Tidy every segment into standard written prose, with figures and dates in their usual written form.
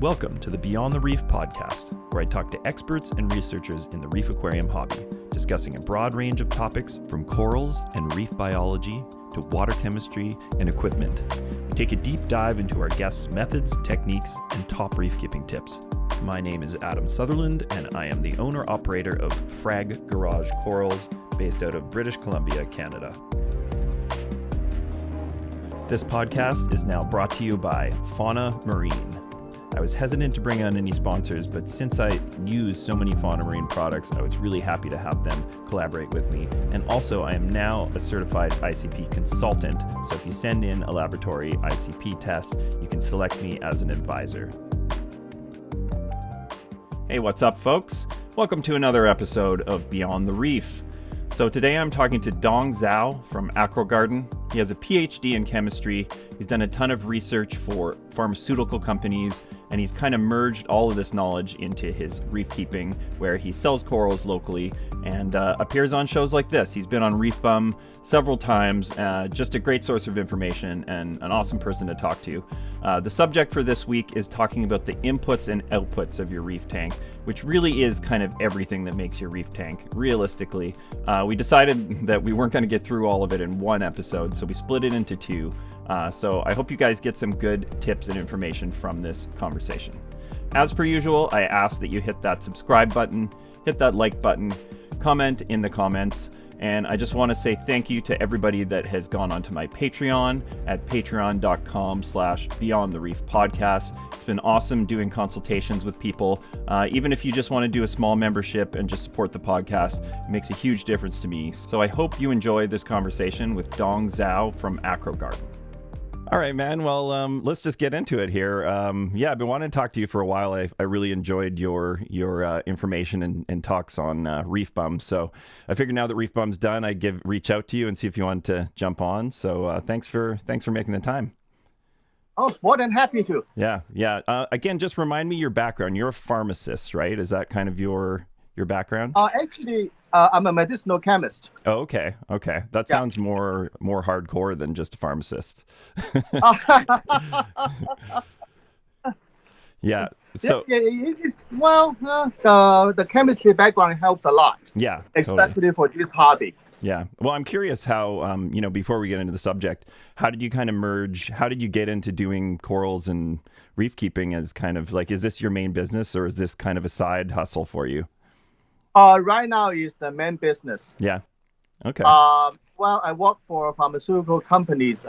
Welcome to the Beyond the Reef podcast, where I talk to experts and researchers in the reef aquarium hobby, discussing a broad range of topics from corals and reef biology to water chemistry and equipment. We take a deep dive into our guests' methods, techniques, and top reef keeping tips. My name is Adam Sutherland, and I am the owner-operator of Frag Garage Corals, based out of British Columbia, Canada. This podcast is now brought to you by Fauna Marine. I was hesitant to bring on any sponsors, but since I use so many Fauna Marine products, I was really happy to have them collaborate with me. And also, I am now a certified ICP consultant, so if you send in a laboratory ICP test, you can select me as an advisor. Hey, what's up, folks? Welcome to another episode of Beyond the Reef. So today I'm talking to Dong Zhao from AcroGarden. He has a PhD in chemistry. He's done a ton of research for pharmaceutical companies, and he's kind of merged all of this knowledge into his reef keeping, where he sells corals locally and appears on shows like this. He's been on Reef Bum several times, just a great source of information and an awesome person to talk to. The subject for this week is talking about the inputs and outputs of your reef tank, which really is kind of everything that makes your reef tank, realistically. We decided that we weren't going to get through all of it in one episode, so we split it into two. So I hope you guys get some good tips and information from this conversation. As per usual, I ask that you hit that subscribe button, hit that like button, comment in the comments, and I just want to say thank you to everybody that has gone onto my Patreon at patreon.com/Beyond the Reef podcast. It's been awesome doing consultations with people. Even if you just want to do a small membership and just support the podcast, it makes a huge difference to me. So I hope you enjoy this conversation with Dong Zhao from AcroGarden. All right, man. Well, let's just get into it here. I've been wanting to talk to you for a while. I really enjoyed your information and talks on Reef Bum. So I figured now that Reef Bum's done, I'd reach out to you and see if you wanted to jump on. So thanks for making the time. Oh, more than happy to. Yeah. Again, just remind me your background. You're a pharmacist, right? Is that kind of your background? Actually, I'm a medicinal chemist. Oh, okay. That sounds more hardcore than just a pharmacist. Yeah. So it is, the chemistry background helps a lot. Yeah. Especially for this hobby. Yeah. Well, I'm curious how, before we get into the subject, how did you kind of merge? How did you get into doing corals and reef keeping as kind of like, is this your main business or is this kind of a side hustle for you? Right now is the main business. Yeah. Okay. I work for pharmaceutical companies,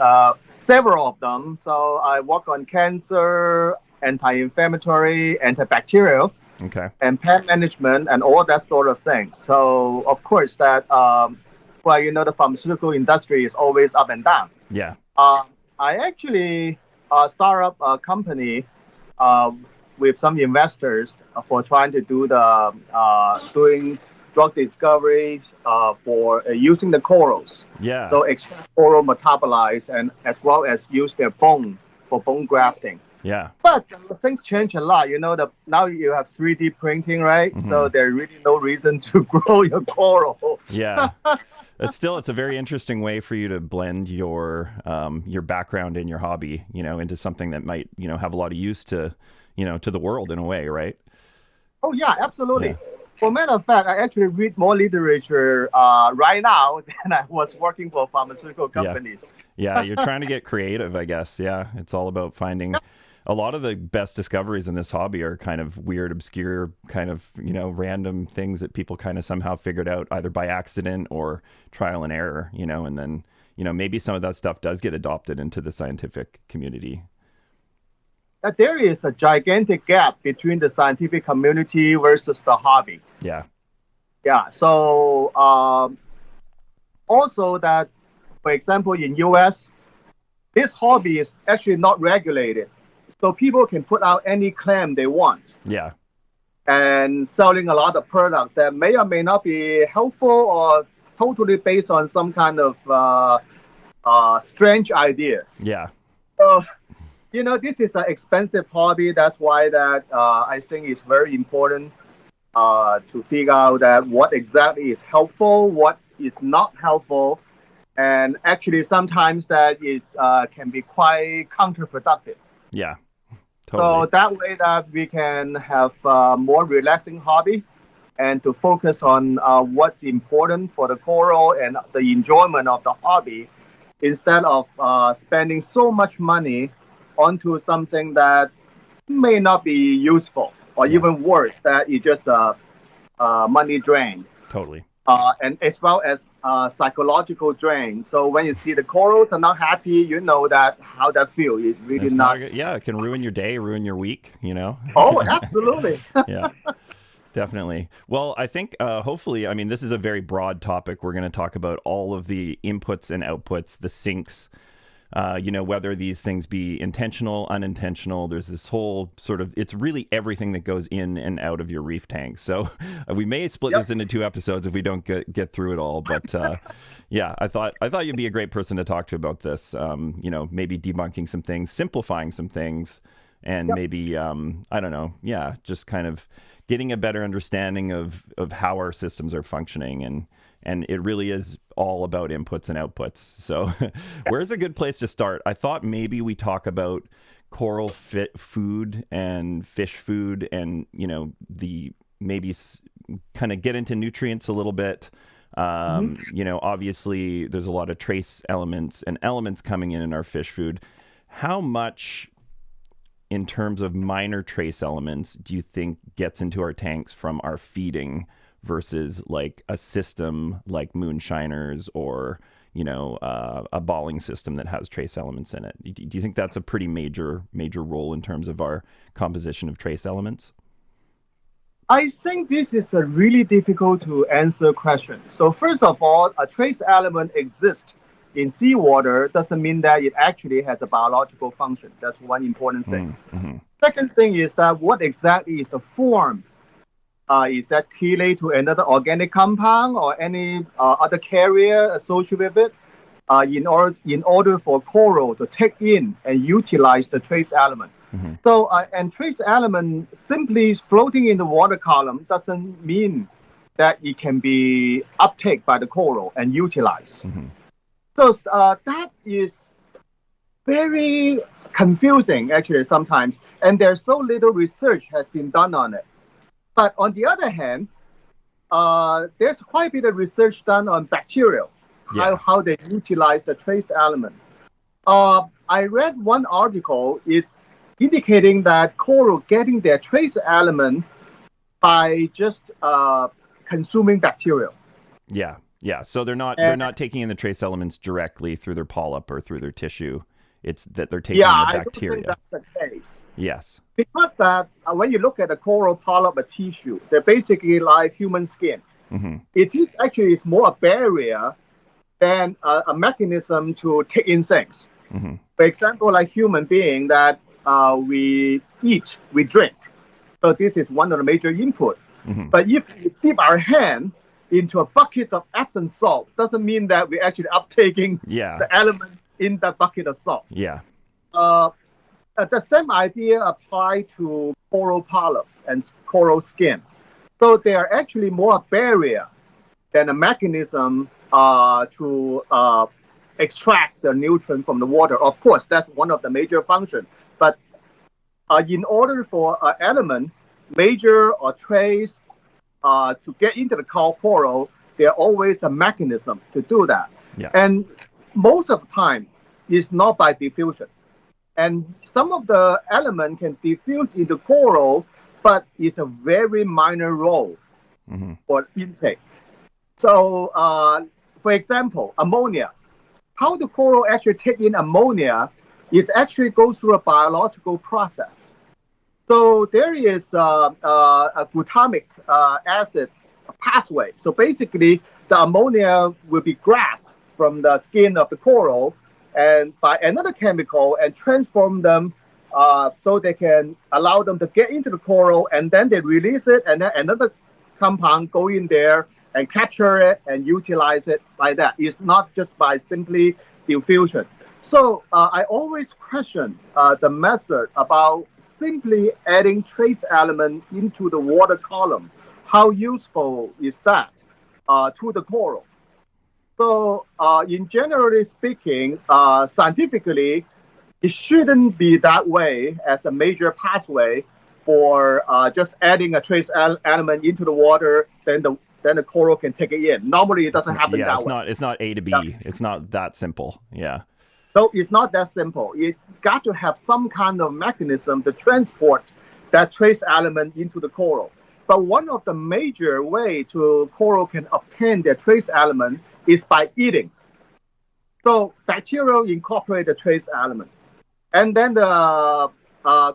several of them. So I work on cancer, anti-inflammatory, antibacterial, okay, and pest management and all that sort of thing. So of course that, the pharmaceutical industry is always up and down. Yeah. I actually start up a company with some investors for trying to do doing drug discovery for using the corals. Yeah. So extract coral metabolites and as well as use their bone for bone grafting. Yeah. But things change a lot. Now you have 3D printing, right? Mm-hmm. So there's really no reason to grow your coral. Yeah. It's a very interesting way for you to blend your background and your hobby, into something that might, have a lot of use to the world in a way, right? Oh, yeah, absolutely. Yeah. For a matter of fact, I actually read more literature right now than I was working for pharmaceutical companies. Yeah, you're trying to get creative, I guess. Yeah, it's all about finding... A lot of the best discoveries in this hobby are kind of weird, obscure, kind of, random things that people kind of somehow figured out either by accident or trial and error, and then, maybe some of that stuff does get adopted into the scientific community. There is a gigantic gap between the scientific community versus the hobby. Yeah. Yeah. So also that, for example, in US, this hobby is actually not regulated. So people can put out any claim they want. Yeah. And selling a lot of products that may or may not be helpful or totally based on some kind of strange ideas. Yeah. So, this is an expensive hobby. That's why that I think it's very important to figure out that what exactly is helpful, what is not helpful. And actually, sometimes that is can be quite counterproductive. Yeah. So Totally. that way that we can have more relaxing hobby and to focus on what's important for the coral and the enjoyment of the hobby instead of spending so much money onto something that may not be useful or Yeah, even worse, that it's just a money drain. totally. And as well as psychological drain. So when you see the corals are not happy, you know that how that feel is really It's not not. good. Yeah, it can ruin your day, ruin your week, you know? Oh, absolutely. Yeah, definitely. Well, I think hopefully, I mean, this is a very broad topic. We're going to talk about all of the inputs and outputs, the sinks, whether these things be intentional, unintentional. There's this whole sort of, it's really everything that goes in and out of your reef tank. So we may split Yep. this into two episodes if we don't get through it all. But yeah, I thought you'd be a great person to talk to about this. Maybe debunking some things, simplifying some things, and Yep. maybe I don't know, yeah, just kind of getting a better understanding of how our systems are functioning, and it really is all about inputs and outputs. So where's a good place to start? I thought maybe we talk about coral food and fish food, and the maybe kind of get into nutrients a little bit. Mhm. Obviously there's a lot of trace elements and elements coming in our fish food. How much in terms of minor trace elements do you think gets into our tanks from our feeding versus like a system like moonshiners or a balling system that has trace elements in it? Do you think that's a pretty major role in terms of our composition of trace elements? I think this is a really difficult to answer question. So first of all, a trace element exists in seawater doesn't mean that it actually has a biological function. That's one important thing. Mm-hmm. Second thing is that what exactly is the form? Is that chelate to another organic compound or any other carrier associated with it? In order for coral to take in and utilize the trace element. Mm-hmm. So, and trace element simply floating in the water column doesn't mean that it can be uptake by the coral and utilized. Mm-hmm. So that is very confusing actually sometimes, and there's so little research has been done on it. But on the other hand, there's quite a bit of research done on bacteria, Yeah. how they utilize the trace element. I read one article is indicating that coral getting their trace element by just consuming bacteria. Yeah. Yeah. So they're And not taking in the trace elements directly through their polyp or through their tissue. It's that they're taking yeah, in the I don't think bacteria. that's the case. Yes. Because that when you look at the coral polyp tissue, they're basically like human skin. Mm-hmm. It is actually is more a barrier than a mechanism to take in things. Mm-hmm. For example, like human being that we eat, we drink. So this is one of the major input. Mm-hmm. But if we dip our hand into a bucket of Epsom salt, doesn't mean that we're actually uptaking Yeah. the element in that bucket of salt. Yeah. Uh, the same idea apply to coral polyps and coral skin. So they are actually more a barrier than a mechanism to extract the nutrient from the water. Of course, that's one of the major functions. But in order for an element, major or trace, to get into the coral, there's always a mechanism to do that. Yeah. And most of the time, it's not by diffusion. And some of the element can diffuse into coral, but it's a very minor role Mm-hmm. for intake. So, for example, ammonia. How the coral actually take in ammonia is actually goes through a biological process. So there is a glutamic acid pathway. So basically, the ammonia will be grabbed from the skin of the coral and by another chemical and transform them so they can allow them to get into the coral, and then they release it, and then another compound go in there and capture it and utilize it like that. It's not just by simply diffusion. So I always question the method about simply adding trace element into the water column. How useful is that to the coral? So in generally speaking, scientifically, it shouldn't be that way as a major pathway for just adding a trace element into the water, then the coral can take it in. Normally, it doesn't happen that way. It's not A to B. Yeah. It's not that simple. Yeah. So it's not that simple. You got to have some kind of mechanism to transport that trace element into the coral. But one of the major way to coral can obtain their trace element is by eating. So bacteria incorporate the trace element, and then the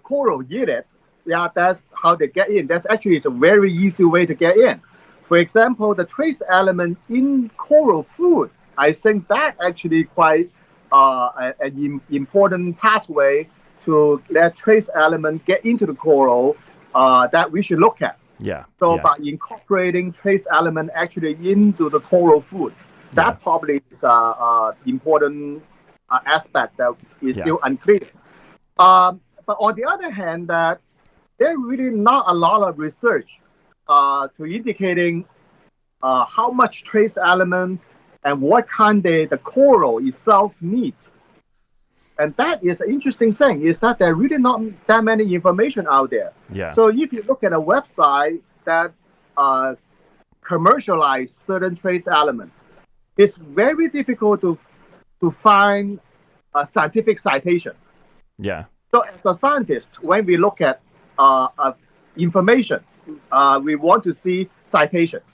coral eat it. Yeah, that's how they get in. That's actually it's a very easy way to get in. For example, the trace element in coral food, I think that actually quite an important pathway to let trace element get into the coral that we should look at. Yeah. So yeah. by incorporating trace element actually into the coral food, that probably is an important aspect that is still unclear. But on the other hand, that there's really not a lot of research to indicating how much trace element and what kind the coral itself need. And that is an interesting thing, is that there really not that many information out there. Yeah. So if you look at a website that commercialize certain trace elements, it's very difficult to find a scientific citation. Yeah. So as a scientist, when we look at information, we want to see citations.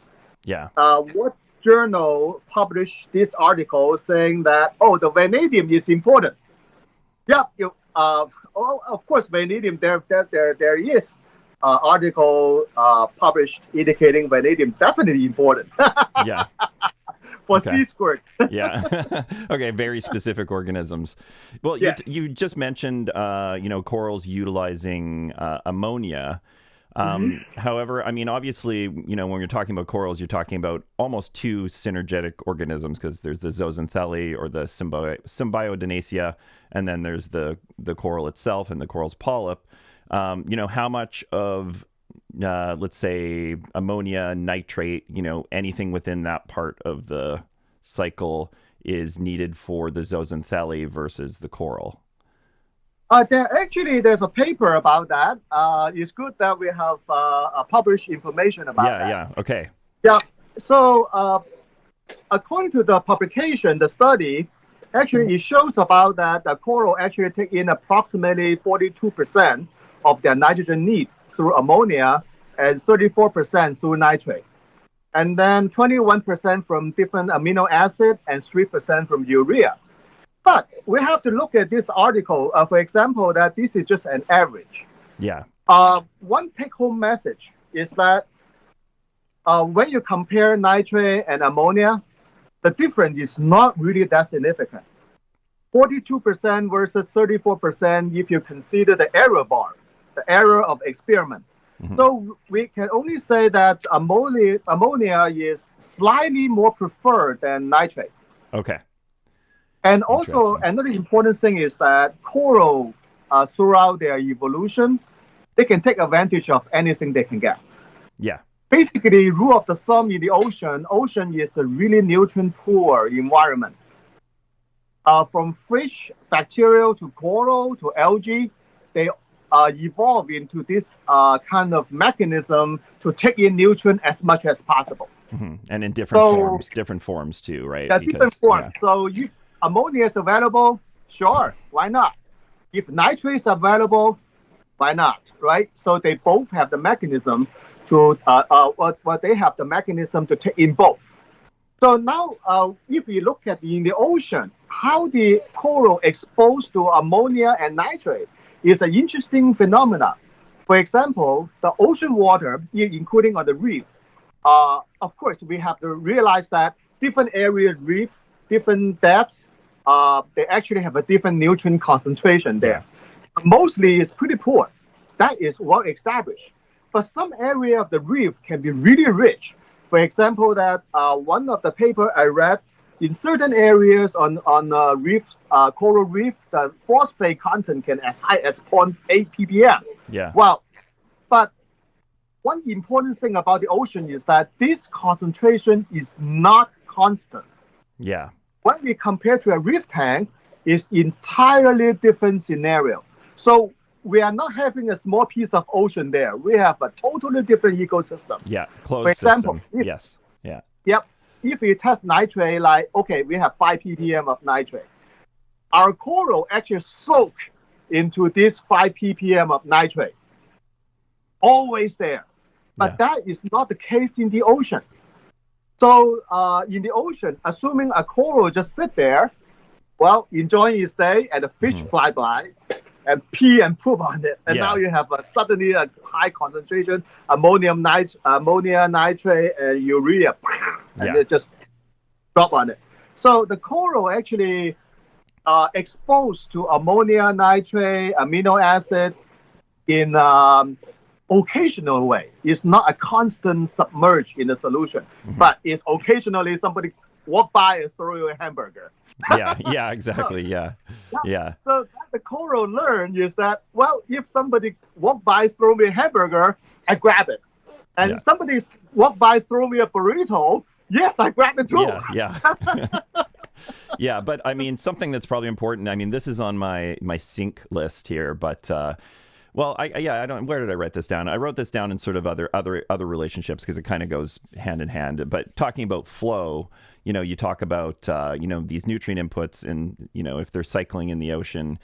Yeah. What journal published this article saying that, oh, the vanadium is important? Yeah, of course, vanadium, there is article published indicating vanadium definitely important. Yeah. For sea squirts. Yeah. Okay. Very specific organisms. Well, yes. you just mentioned, corals utilizing ammonia. However, I mean, obviously, when you're talking about corals, you're talking about almost two synergetic organisms, because there's the zooxanthellae or the Symbiodinaceae, and then there's the coral itself and the coral's polyp. How much of let's say ammonia, nitrate, anything within that part of the cycle is needed for the zooxanthellae versus the coral? There's a paper about that. It's good that we have published information about that. Yeah, okay. Yeah, so according to the publication, the study, actually it shows about that the coral actually take in approximately 42% of their nitrogen need through ammonia and 34% through nitrate. And then 21% from different amino acid and 3% from urea. But we have to look at this article, for example, that this is just an average. Yeah. One take-home message is that when you compare nitrate and ammonia, the difference is not really that significant. 42% versus 34% if you consider the error bar, the error of experiment. Mm-hmm. So we can only say that ammonia is slightly more preferred than nitrate. Okay. And also another important thing is that coral, throughout their evolution, they can take advantage of anything they can get. Yeah. Basically, rule of the thumb in the ocean is a really nutrient-poor environment. From fish, bacteria to coral to algae, they evolve into this kind of mechanism to take in nutrient as much as possible. Mm-hmm. And in different forms too, right? Yeah, different forms. Yeah. So if ammonia is available, sure, why not? If nitrate is available, why not, right? So they both have the mechanism to, they have the mechanism to take in both. So now, if we look at in the ocean, how the coral exposed to ammonia and nitrate is an interesting phenomenon. For example, the ocean water, including on the reef, of course, we have to realize that different areas reef, different depths, they actually have a different nutrient concentration there. Yeah. Mostly it's pretty poor. That is well established. But some area of the reef can be really rich. For example, that one of the paper I read, in certain areas on reef, coral reef, the phosphate content can as high as 0.8 ppm. Yeah. Well, but one important thing about the ocean is that this concentration is not constant. Yeah. When we compare to a reef tank, is entirely different scenario. So we are not having a small piece of ocean there. We have a totally different ecosystem. Yeah, closed For example, system. Yes. Yeah. Yep. If we test nitrate, like, okay, we have 5 ppm of nitrate. Our coral actually soak into this 5 ppm of nitrate. Always there. But that is not the case in the ocean. So in the ocean, assuming a coral just sit there, well, enjoying its day, and the fish fly by and pee and poop on it. And now you have suddenly a high concentration ammonia nitrate, and urea, and it just drop on it. So the coral actually exposed to ammonia nitrate, amino acid in occasional way. It's not a constant submerge in the solution, but it's occasionally somebody walk by and throw you a hamburger. Yeah, exactly. Yeah. So the coral learn is that, well, if somebody walk by, throw me a hamburger, I grab it. And somebody walk by, throw me a burrito, yes, I grab it too. Yeah. Yeah, but I mean, something that's probably important. I mean, this is on my sink list here, but well, I don't. Where did I write this down? I wrote this down in sort of other relationships because it kind of goes hand in hand. But talking about flow, you talk about these nutrient inputs, and if they're cycling in the ocean,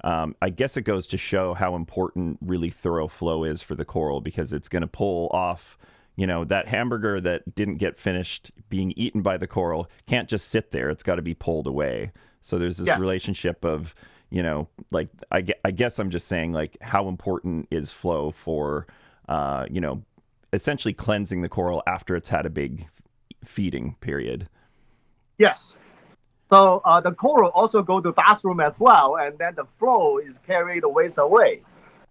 I guess it goes to show how important really thorough flow is for the coral, because it's going to pull off. That hamburger that didn't get finished being eaten by the coral can't just sit there. It's got to be pulled away. So there's this relationship of, like, I guess I'm just saying, like, how important is flow for, essentially cleansing the coral after it's had a big feeding period. Yes. So the coral also go to bathroom as well, and then the flow is carried the waste away.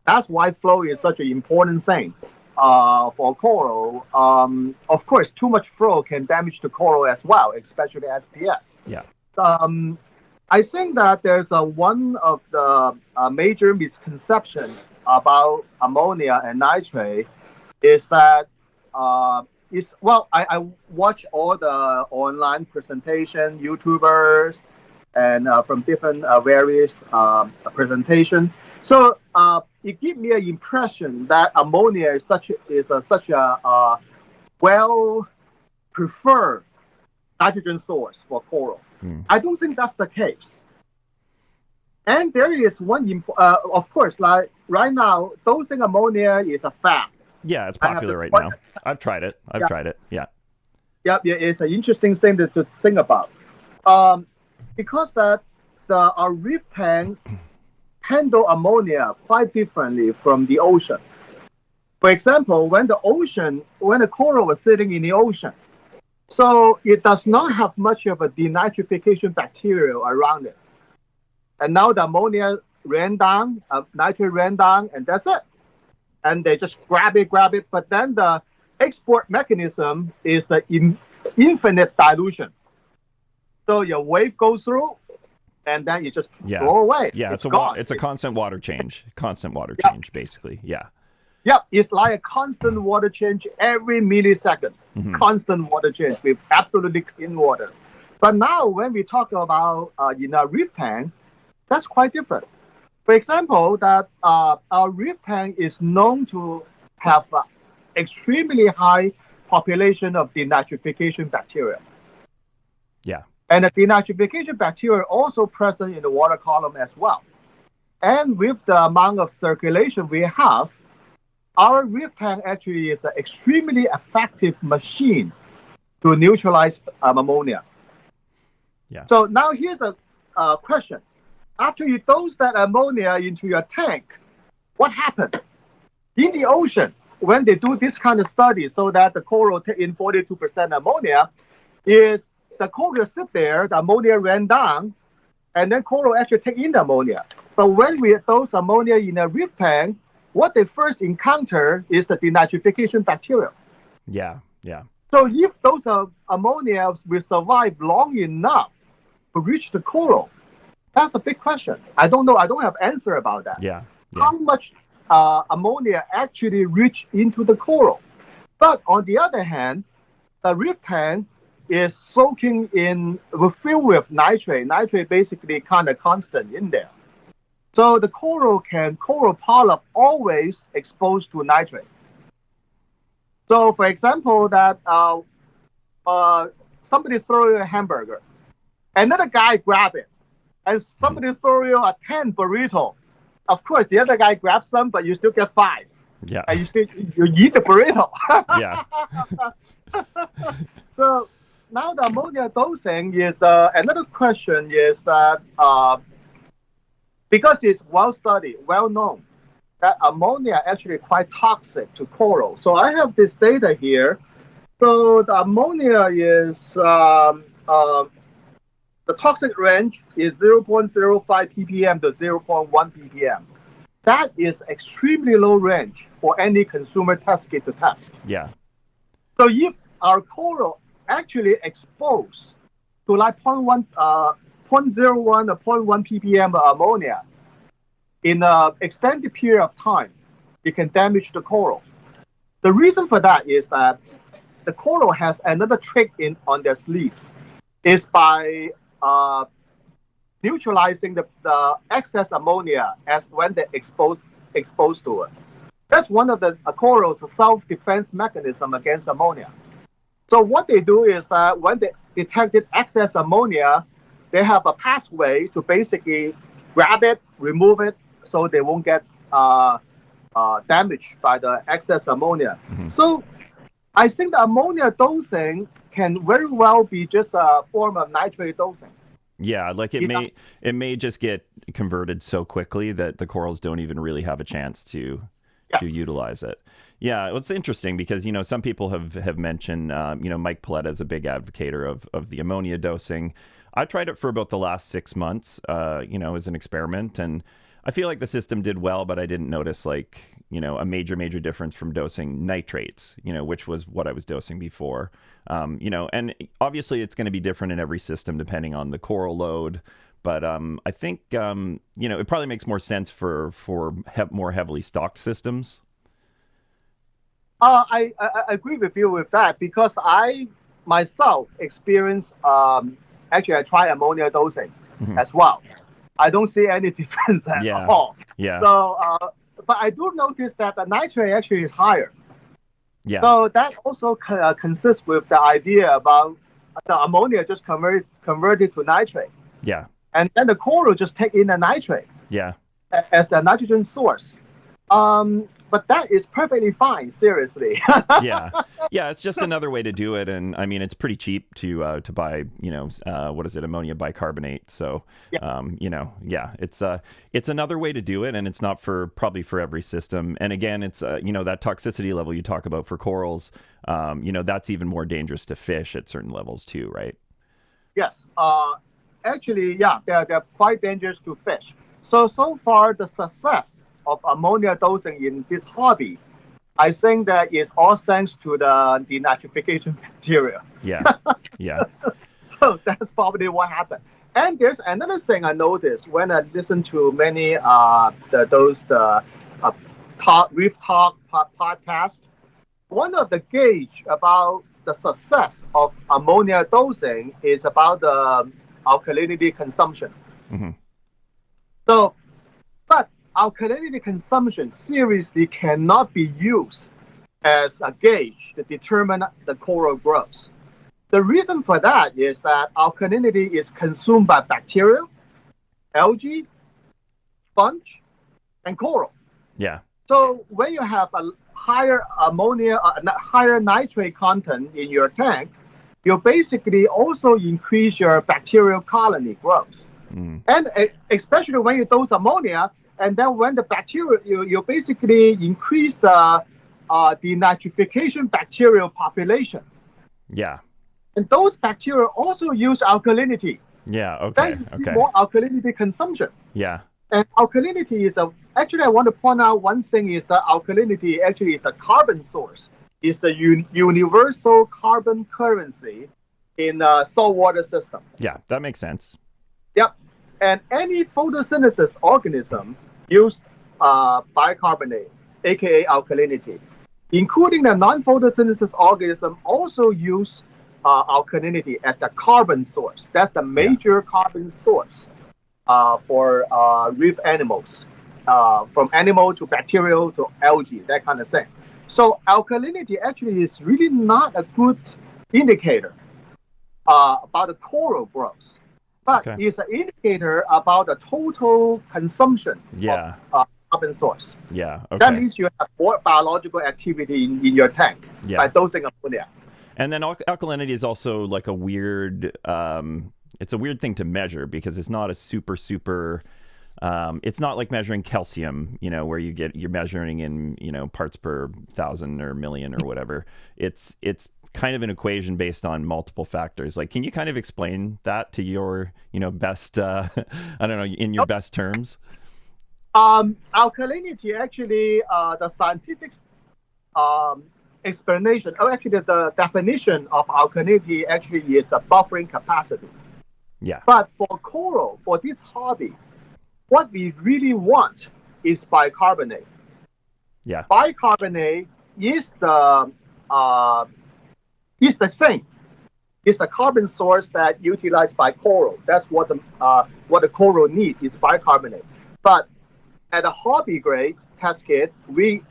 That's why flow is such an important thing. For coral, of course, too much flow can damage the coral as well, especially SPS. Yeah. I think that there's one of the major misconceptions about ammonia and nitrate is that I watch all the online presentation, YouTubers, and from different various presentation. So it gives me an impression that ammonia is such a well preferred nitrogen source for coral. I don't think that's the case. And there is one, of course, like right now, dosing ammonia is a fact. Yeah, it's popular right now. I've tried it. Yeah. Yeah, it's an interesting thing to think about. Because that our reef tank handle ammonia quite differently from the ocean. For example, when the coral was sitting in the ocean, so it does not have much of a denitrification bacteria around it. And now the ammonia ran down, nitrate ran down, and that's it. And they just grab it. But then the export mechanism is the infinite dilution. So your wave goes through, and then you just throw away. Yeah, it's a constant water change. Basically. Yeah. Yep, it's like a constant water change every millisecond. Constant water change with absolutely clean water. But now when we talk about in a reef tank, that's quite different. For example, that our reef tank is known to have extremely high population of denitrification bacteria. Yeah. And the denitrification bacteria also present in the water column as well. And with the amount of circulation we have, our reef tank actually is an extremely effective machine to neutralize ammonia. Yeah. So now here's a question. After you dose that ammonia into your tank, what happened? In the ocean, when they do this kind of study so that the coral take in 42% ammonia, is the coral sit there, the ammonia ran down, and then coral actually take in the ammonia. But when we dose ammonia in a reef tank, what they first encounter is the denitrification bacteria. Yeah. So if those ammonia will survive long enough to reach the coral, that's a big question. I don't know. I don't have answer about that. Yeah. How much ammonia actually reach into the coral? But on the other hand, the reef tank is soaking in, filled with nitrate. Nitrate basically kind of constant in there. So the coral polyp always exposed to nitrate. So for example, that somebody throw you a hamburger, another guy grab it, and somebody throw you a 10 burrito. Of course, the other guy grabs some, but you still get 5. Yeah. And you eat the burrito. Yeah. So now the ammonia dosing is another question is that because it's well studied, well known, that ammonia actually quite toxic to coral. So I have this data here. So the ammonia is the toxic range is 0.05 ppm to 0.1 ppm. That is extremely low range for any consumer test kit to test. Yeah. So if our coral actually exposed to like 0.01 or 0.1 ppm of ammonia in an extended period of time, it can damage the coral. The reason for that is that the coral has another trick on their sleeves, is by neutralizing the excess ammonia as when they're exposed to it. That's one of the coral's self-defense mechanism against ammonia. So what they do is that when they detected excess ammonia, they have a pathway to basically grab it, remove it, so they won't get damaged by the excess ammonia. Mm-hmm. So I think the ammonia dosing can very well be just a form of nitrate dosing. Yeah, like it may just get converted so quickly that the corals don't even really have a chance to utilize it. Yeah, well, it's interesting because, you know, some people have mentioned, you know, Mike Paletta is a big advocator of the ammonia dosing. I tried it for about the last 6 months, you know, as an experiment, and I feel like the system did well, but I didn't notice, like, you know, a major difference from dosing nitrates, you know, which was what I was dosing before. You know, and obviously it's going to be different in every system depending on the coral load. But I think, you know, it probably makes more sense for more heavily stocked systems. I agree with you with that because I myself experienced, actually I tried ammonia dosing as well. I don't see any difference at all. Yeah. So, but I do notice that the nitrate actually is higher. Yeah. So that also consists with the idea about the ammonia just converted to nitrate. Yeah. And then the coral just take in the nitrate. Yeah. As a nitrogen source. But that is perfectly fine, seriously. Yeah, it's just another way to do it, and I mean it's pretty cheap to buy, you know, what is it, ammonia bicarbonate. So, you know, it's another way to do it, and it's not probably for every system. And again, it's you know, that toxicity level you talk about for corals, you know, that's even more dangerous to fish at certain levels too, right? Yes, actually, they're quite dangerous to fish. So far the success of ammonia dosing in this hobby, I think that is all thanks to the denitrification bacteria. Yeah. So that's probably what happened. And there's another thing I noticed when I listen to many Reef Talk podcast. One of the gauge about the success of ammonia dosing is about the alkalinity consumption. Mm-hmm. So, but alkalinity consumption seriously cannot be used as a gauge to determine the coral growth. The reason for that is that alkalinity is consumed by bacteria, algae, sponge, and coral. Yeah. So when you have a higher ammonia, higher nitrate content in your tank, you basically also increase your bacterial colony growth. Mm. And especially when you dose ammonia, and then when the bacteria, you basically increase the denitrification bacterial population. Yeah. And those bacteria also use alkalinity. Yeah, okay. Then more alkalinity consumption. Yeah. And alkalinity is actually I want to point out one thing is that alkalinity actually is the carbon source. It's the universal carbon currency in a saltwater system. Yeah, that makes sense. Yep. And any photosynthesis organism use bicarbonate, aka alkalinity, including the non-photosynthesis organism also use alkalinity as the carbon source. That's the major carbon source for reef animals, from animal to bacterial to algae, that kind of thing. So alkalinity actually is really not a good indicator about the coral growth, but it's an indicator about the total consumption of carbon source. Yeah. Okay. That means you have more biological activity in your tank by dosing ammonia. And then alkalinity is also like a weird, it's a weird thing to measure because it's not a super, it's not like measuring calcium, where you're measuring in, parts per thousand or million or whatever. It's kind of an equation based on multiple factors. Like, can you kind of explain that to your, best, I don't know, in your best terms? Alkalinity, actually, the scientific explanation, actually the definition of alkalinity actually is the buffering capacity. Yeah. But for coral, for this hobby, what we really want is bicarbonate. Yeah. Bicarbonate is the same. It's the carbon source that utilized by coral. That's what the coral needs is bicarbonate. But at a hobby grade test kit, we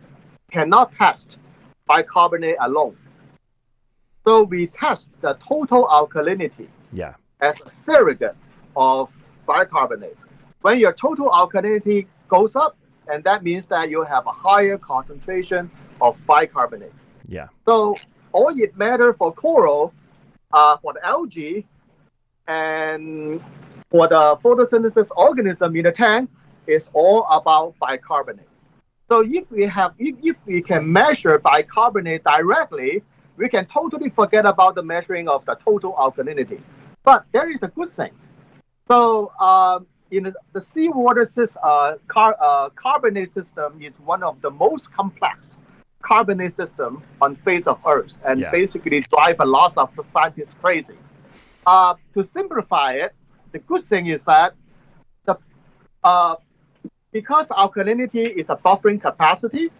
cannot test bicarbonate alone. So we test the total alkalinity as a surrogate of bicarbonate. When your total alkalinity goes up, and that means that you have a higher concentration of bicarbonate. Yeah. So all it matters for coral, for the algae, and for the photosynthesis organism in the tank, is all about bicarbonate. So if we can measure bicarbonate directly, we can totally forget about the measuring of the total alkalinity. But there is a good thing. So in the seawater carbonate system is one of the most complex carbonate system on face of Earth, and basically drive a lot of scientists crazy. To simplify it, the good thing is that because alkalinity is a buffering capacity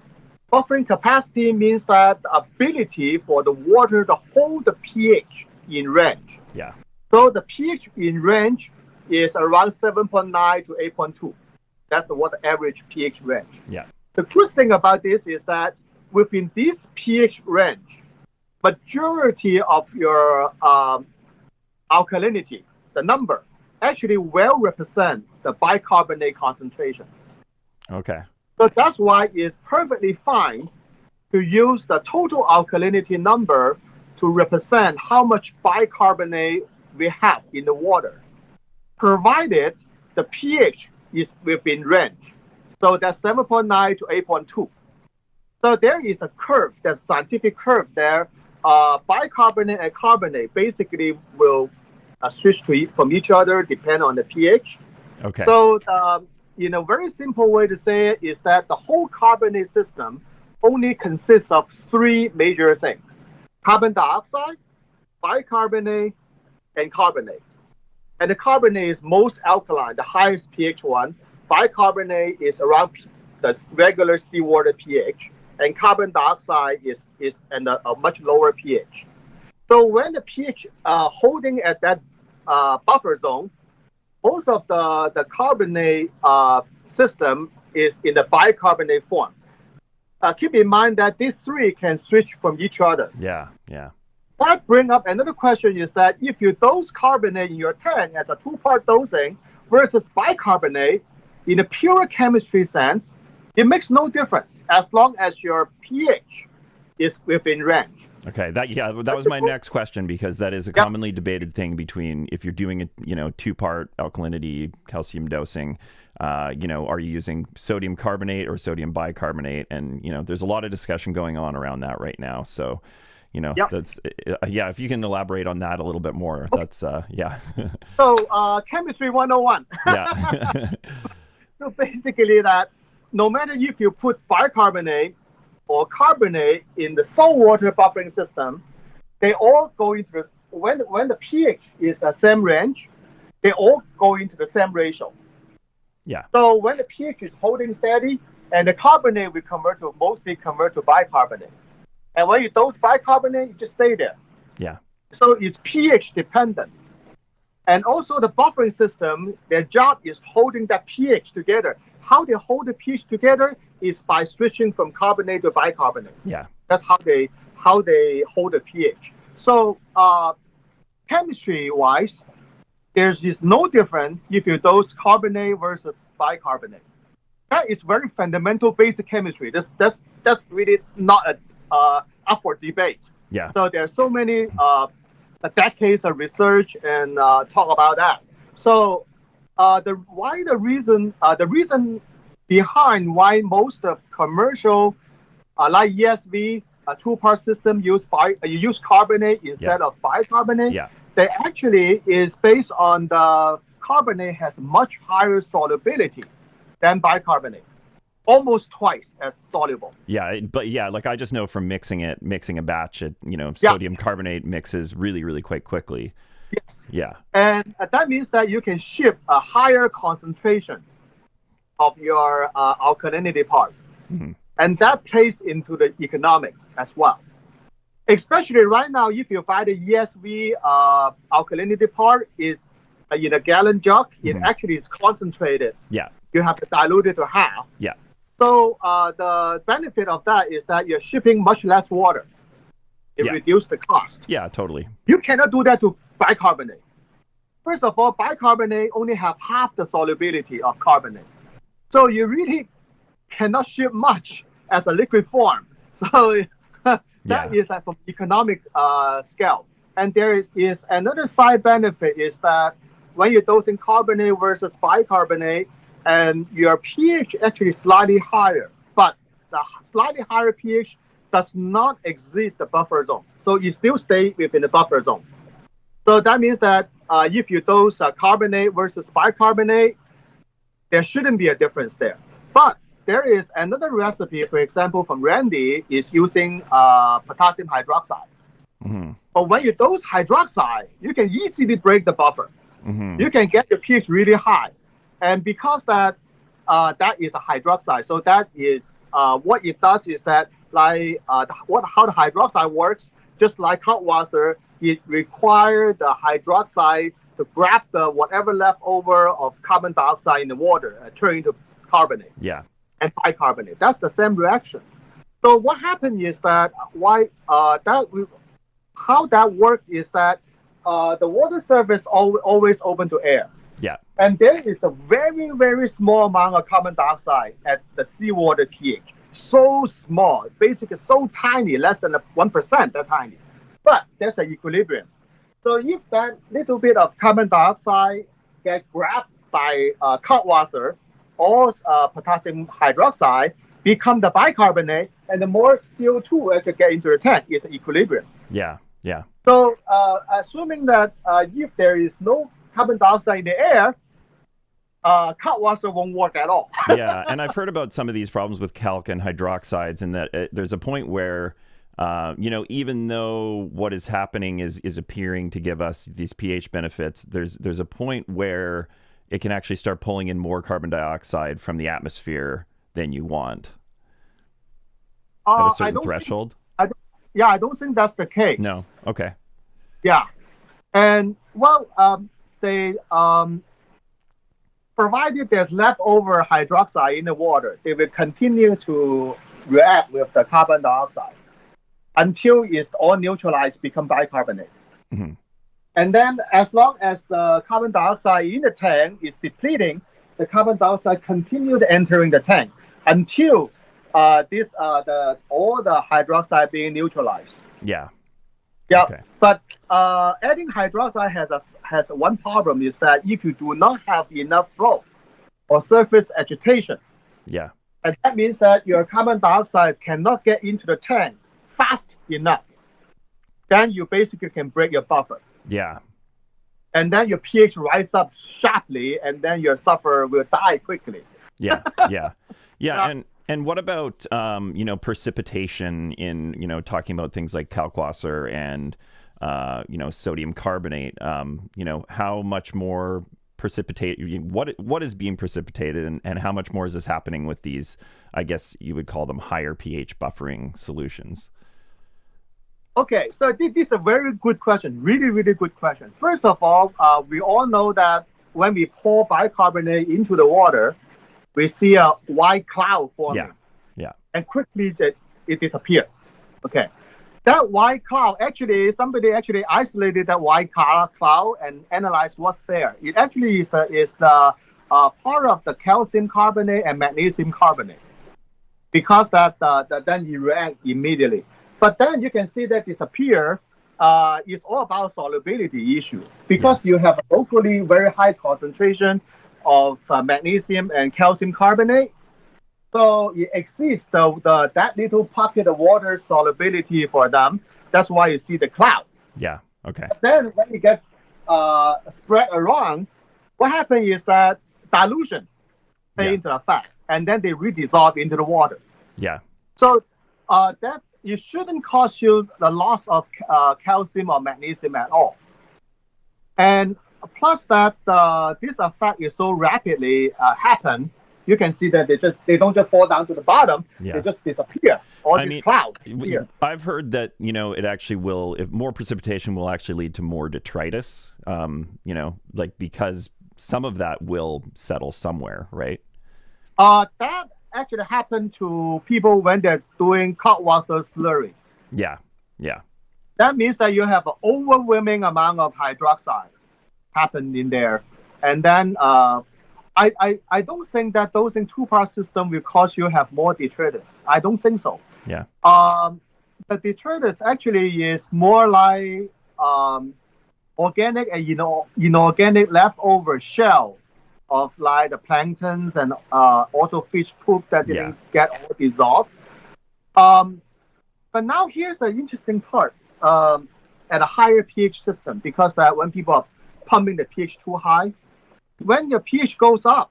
means that the ability for the water to hold the pH in range. Yeah. So the pH in range is around 7.9 to 8.2. That's the water average pH range. Yeah. The good thing about this is that within this pH range, majority of your alkalinity, the number, actually well represent the bicarbonate concentration. Okay. So that's why it's perfectly fine to use the total alkalinity number to represent how much bicarbonate we have in the water, provided the pH is within range. So that's 7.9 to 8.2. So there is a curve, that scientific curve there. Bicarbonate and carbonate basically will switch from each other depending on the pH. Okay. So in a very simple way to say it is that the whole carbonate system only consists of three major things: carbon dioxide, bicarbonate, and carbonate. And the carbonate is most alkaline, the highest pH one. Bicarbonate is around the regular seawater pH, and carbon dioxide is at a much lower pH. So when the pH holding at that buffer zone, most of the carbonate system is in the bicarbonate form. Keep in mind that these three can switch from each other. Yeah, yeah. That brings up another question is that if you dose carbonate in your tank as a two-part dosing versus bicarbonate, in a pure chemistry sense, it makes no difference as long as your pH is within range. Okay, that was my next question, because that is a commonly debated thing between if you're doing a two-part alkalinity calcium dosing, are you using sodium carbonate or sodium bicarbonate? And there's a lot of discussion going on around that right now. So, that's if you can elaborate on that a little bit more, that's So chemistry 101. Yeah. So basically that no matter if you put bicarbonate or carbonate in the saltwater buffering system, they all go into when the pH is the same range, they all go into the same ratio. Yeah. So when the pH is holding steady, and the carbonate mostly convert to bicarbonate. And when you dose bicarbonate, you just stay there. Yeah. So it's pH dependent. And also the buffering system, their job is holding that pH together. How they hold the pH together is by switching from carbonate to bicarbonate. Yeah. That's how they hold the pH. So chemistry-wise, there's just no difference if you dose carbonate versus bicarbonate. That is very fundamental basic chemistry. That's really not a up for debate. Yeah. So there are so many decades of research and talk about that. So the reason behind why most of commercial like ESV two-part system use carbonate instead of bicarbonate. Yeah. They actually is based on the carbonate has much higher solubility than bicarbonate, almost twice as soluble. Yeah, but like I just know from mixing a batch, sodium carbonate mixes really, really quite quickly. Yes. Yeah. And that means that you can ship a higher concentration of your alkalinity part. Mm-hmm. And that plays into the economic as well. Especially right now, if you buy the ESV alkalinity part is in a gallon jug, it actually is concentrated. Yeah. You have to dilute it to half. Yeah. So the benefit of that is that you're shipping much less water. It reduces the cost. Yeah, totally. You cannot do that to bicarbonate. First of all, bicarbonate only have half the solubility of carbonate. So you really cannot ship much as a liquid form. So that is from economic scale. And there is another side benefit is that when you're dosing carbonate versus bicarbonate, and your pH actually slightly higher, but the slightly higher pH does not exist the buffer zone. So you still stay within the buffer zone. So that means that if you dose carbonate versus bicarbonate, there shouldn't be a difference there. But there is another recipe, for example, from Randy, is using potassium hydroxide. Mm-hmm. But when you dose hydroxide, you can easily break the buffer. Mm-hmm. You can get the pH really high. And because that is a hydroxide, so that is what it does is that how the hydroxide works, just like hot water, it requires the hydroxide to grab the whatever leftover of carbon dioxide in the water and turn into carbonate. Yeah. And bicarbonate. That's the same reaction. So what happened is that how that works is that the water surface always open to air. Yeah. And there is a very, very small amount of carbon dioxide at the seawater pH. So small, basically so tiny, less than 1%, that tiny. But there's an equilibrium. So if that little bit of carbon dioxide get grabbed by hot water or potassium hydroxide, become the bicarbonate, and the more CO2 actually get into the tank, is an equilibrium. Yeah. Yeah. So assuming that if there is no carbon dioxide in the air, hot water won't work at all. Yeah, and I've heard about some of these problems with calc and hydroxides, and that there's a point where, even though what is happening is appearing to give us these pH benefits, there's a point where it can actually start pulling in more carbon dioxide from the atmosphere than you want at a certain threshold. I don't think that's the case. No. Okay. Yeah, and they provided there's leftover hydroxide in the water, they will continue to react with the carbon dioxide until it's all neutralized, become bicarbonate. Mm-hmm. And then as long as the carbon dioxide in the tank is depleting, the carbon dioxide continues entering the tank until all the hydroxide being neutralized. Yeah. Yeah, okay. But adding hydroxide has one problem, is that if you do not have enough flow or surface agitation, yeah, and that means that your carbon dioxide cannot get into the tank fast enough, then you basically can break your buffer. Yeah. And then your pH rise up sharply, and then your sufferer will die quickly. Yeah, yeah, yeah. And what about precipitation in talking about things like kalkwasser and sodium carbonate? How much more what is being precipitated, and how much more is this happening with these, I guess you would call them higher pH buffering solutions? Okay, so this is a very good question. Really, really good question. First of all, we all know that when we pour bicarbonate into the water, we see a white cloud Yeah. forming, Yeah. and quickly it disappears. Okay, that white cloud actually somebody actually isolated that white cloud and analyzed what's there. It actually is the part of the calcium carbonate and magnesium carbonate because that then you react immediately. But then you can see that disappear. It's all about solubility issue because Yeah. you have a locally very high concentration of magnesium and calcium carbonate. So it exceeds the that little pocket of water solubility for them. That's why you see the cloud. Yeah. Okay. But then when it gets spread around, what happens is that dilution stay Yeah. into the fat, and then they redissolve into the water. Yeah. So that it shouldn't cause you the loss of calcium or magnesium at all. And plus that this effect is so rapidly happen, you can see that they don't just fall down to the bottom, they Yeah. just disappear. All I these mean, clouds disappear. I've heard that, it actually will, if more precipitation will actually lead to more detritus, like because some of that will settle somewhere, right? That actually happened to people when they're doing cutwater slurry. Yeah. Yeah. That means that you have an overwhelming amount of hydroxide happen in there. And then I don't think that those in two-part system will cause you have more detritus. I don't think so. Yeah. The detritus actually is more like organic and inorganic leftover shell of like the planktons and also fish poop that Yeah. didn't get all dissolved. Um, but now here's the interesting part. At a higher pH system, because that when people are pumping the pH too high, when your pH goes up,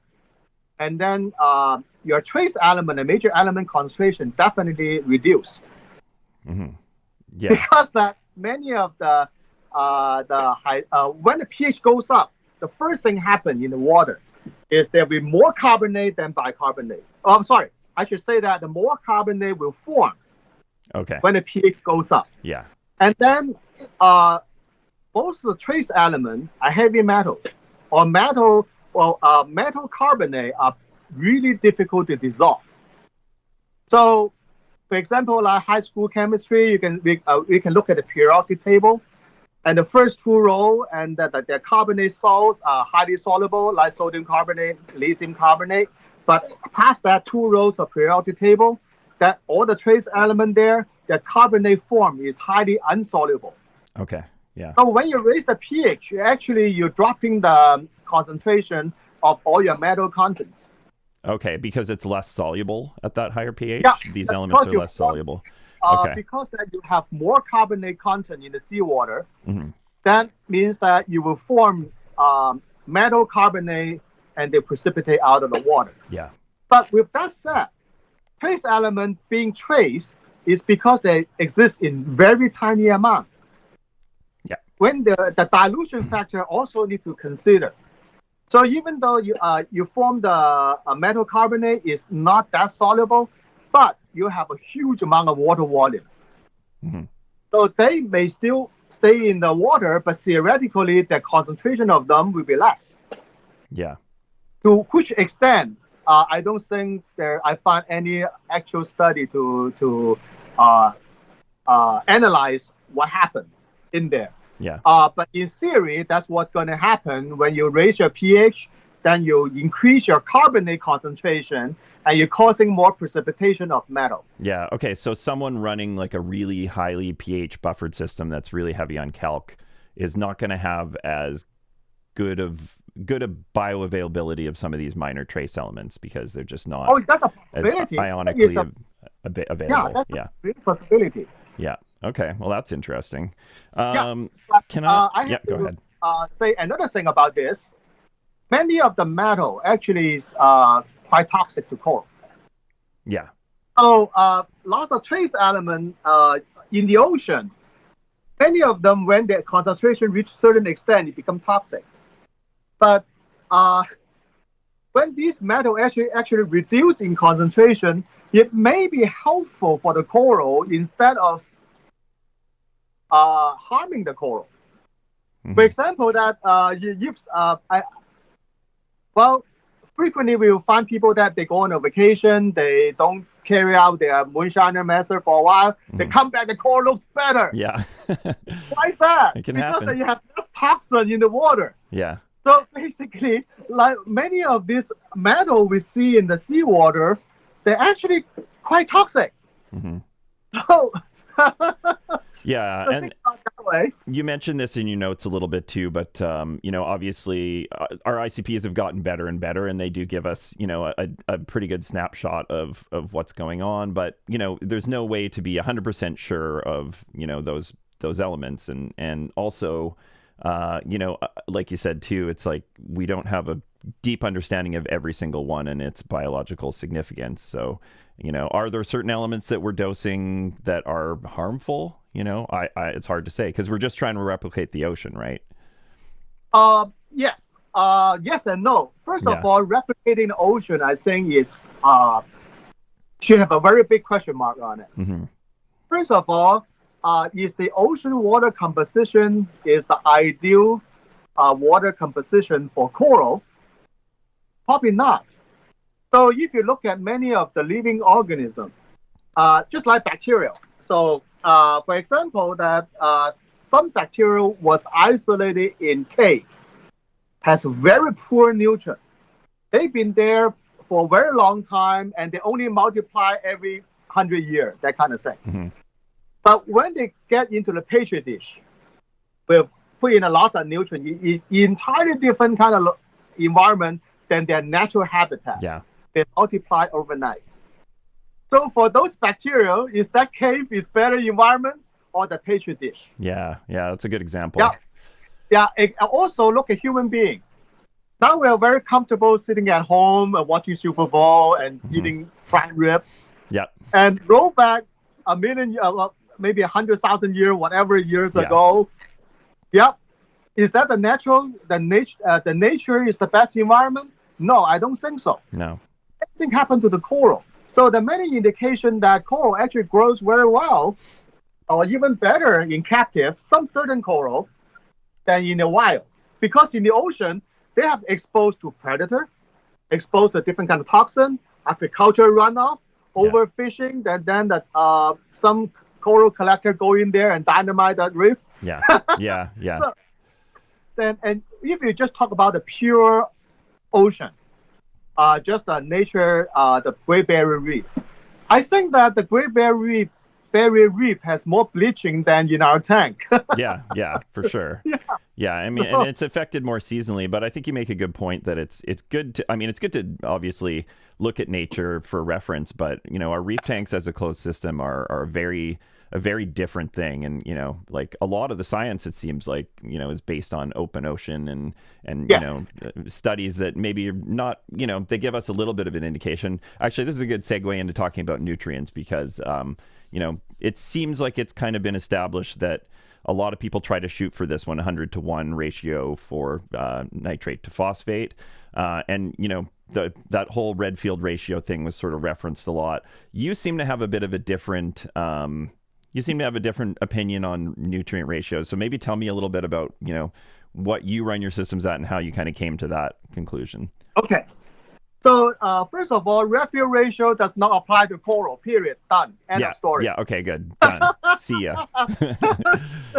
and then your trace element and major element concentration definitely reduce Hmm. Yeah. because that many of when the pH goes up, the first thing happen in the water is there'll be more carbonate than bicarbonate. Oh, I'm sorry, I should say that the more carbonate will form Okay. when the pH goes up. Yeah. And then most of the trace elements are heavy metals or metal carbonate are really difficult to dissolve. So, for example, like high school chemistry, we can look at the periodic table, and the first two rows and the carbonate salts are highly soluble, like sodium carbonate, lithium carbonate. But past that two rows of periodic table, that all the trace element there, the carbonate form is highly insoluble. Okay. Yeah. So when you raise the pH, you're dropping the concentration of all your metal contents. Okay. Because it's less soluble at that higher pH. Yeah, These elements are you less soluble. Okay. because that you have more carbonate content in the seawater, Hmm. that means that you will form metal carbonate and they precipitate out of the water. Yeah. But with that said, trace element being traced is because they exist in very tiny amount. Yeah. When the dilution factor also need to consider. So even though you form the metal carbonate is not that soluble, but you have a huge amount of water volume. Hmm. So they may still stay in the water, but theoretically the concentration of them will be less. Yeah. To which extent, I don't think I find any actual study to analyze what happened in there. Yeah. But in theory, that's what's going to happen when you raise your pH, then you increase your carbonate concentration, and you're causing more precipitation of metal. Yeah. Okay. So someone running like a really highly pH buffered system that's really heavy on calc is not going to have as good a bioavailability of some of these minor trace elements because they're just not Oh, that's a as possibility. ionically available. Yeah, that's Yeah. a great possibility. Yeah. Okay. Well, that's interesting. Yeah. Can I? I Yeah. have Go to ahead. say another thing about this. Many of the metal actually is quite toxic to coral. Yeah. So lots of trace elements in the ocean, many of them, when their concentration reach certain extent, it become toxic. But when these metal actually reduce in concentration, it may be helpful for the coral instead of harming the coral. For example, that well, frequently we will find people that they go on a vacation, they don't carry out their moonshiner method for a while, they come back, the coral looks better. Yeah. Why is that? It can because happen. you have less toxin in the water. Yeah. So basically, like many of these metals we see in the seawater, they're actually quite toxic. So yeah, so and think about it that way. you mentioned this in your notes a little bit too, but obviously our ICPs have gotten better and better, and they do give us a pretty good snapshot of what's going on. But there's no way to be 100% sure of those elements, and also like you said too, it's like we don't have a deep understanding of every single one and its biological significance. So are there certain elements that we're dosing that are harmful? It's hard to say because we're just trying to replicate the ocean, right? Yes. Yes and no. First of all, replicating the ocean, I think, should have a very big question mark on it. First of all, is the ocean water composition is the ideal water composition for coral? Probably not. So if you look at many of the living organisms, just like bacteria. So, for example, that some bacteria was isolated in cave, has very poor nutrients. They've been there for a very long time, and they only multiply every 100 years, that kind of thing. But when they get into the petri dish, we'll put in a lot of nutrients. It's entirely different kind of environment than their natural habitat. Yeah. They multiply overnight. So for those bacteria, is that cave is better environment or the petri dish? Yeah, that's a good example. Yeah. Also look at human beings. Now we are very comfortable sitting at home and watching Super Bowl and eating fried ribs. Yep. And roll back a million, maybe 100,000 years, whatever years ago. Yep. Is that the natural? The nature is the best environment? No, I don't think so. No. Anything happened to the coral. So the many indication that coral actually grows very well, or even better in captive, some certain coral, than in the wild. Because in the ocean, they have exposed to predator, exposed to different kind of toxin, aquaculture runoff, overfishing, then some coral collector go in there and dynamite that reef. Yeah. So, and if you just talk about the pure ocean, just the nature, the Great Barrier Reef, I think that the Great Barrier Reef has more bleaching than in our tank. yeah, for sure. Yeah, I mean, and it's affected more seasonally, but I think you make a good point that it's good to, it's good to obviously look at nature for reference, but our reef tanks as a closed system are a very different thing, and like a lot of the science, it seems like is based on open ocean and studies that maybe not they give us a little bit of an indication. Actually, this is a good segue into talking about nutrients because it seems like it's kind of been established that a lot of people try to shoot for this 100-to-1 ratio for nitrate to phosphate, and that whole Redfield ratio thing was sort of referenced a lot. You seem to have a bit of a different opinion on nutrient ratios. So maybe tell me a little bit about what you run your systems at and how you kind of came to that conclusion. Okay. So first of all, Redfield ratio does not apply to coral. Period. Done. End of story. Yeah. Okay. Good. Done. See ya.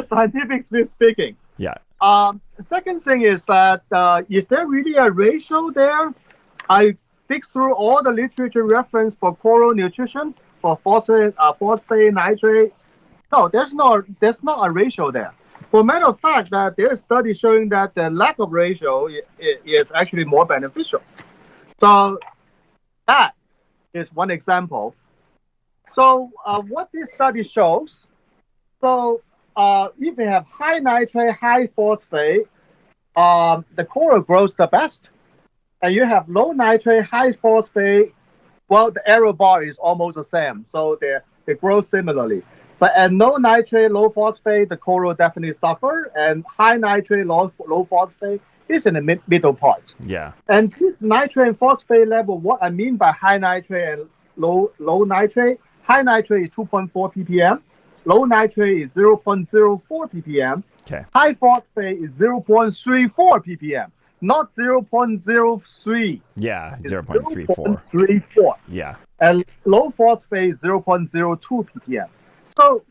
Scientifically speaking. Yeah. Second thing is that is there really a ratio there? I dig through all the literature reference for coral nutrition for phosphate, nitrate. No, there's not a ratio there. For matter of fact, that there's studies showing that the lack of ratio is actually more beneficial. So that is one example. So what this study shows, so if you have high nitrate, high phosphate, the coral grows the best. And you have low nitrate, high phosphate, well, the arrow bar is almost the same. So they grow similarly. But at low nitrate, low phosphate, the coral definitely suffer. And high nitrate, low phosphate is in the middle part. Yeah. And this nitrate and phosphate level, what I mean by high nitrate and low nitrate, high nitrate is 2.4 ppm. Low nitrate is 0.04 ppm. Okay. High phosphate is 0.34 ppm, not 0.03. Yeah, It's 0.34. 0.34. Yeah. And low phosphate is 0.02 ppm. So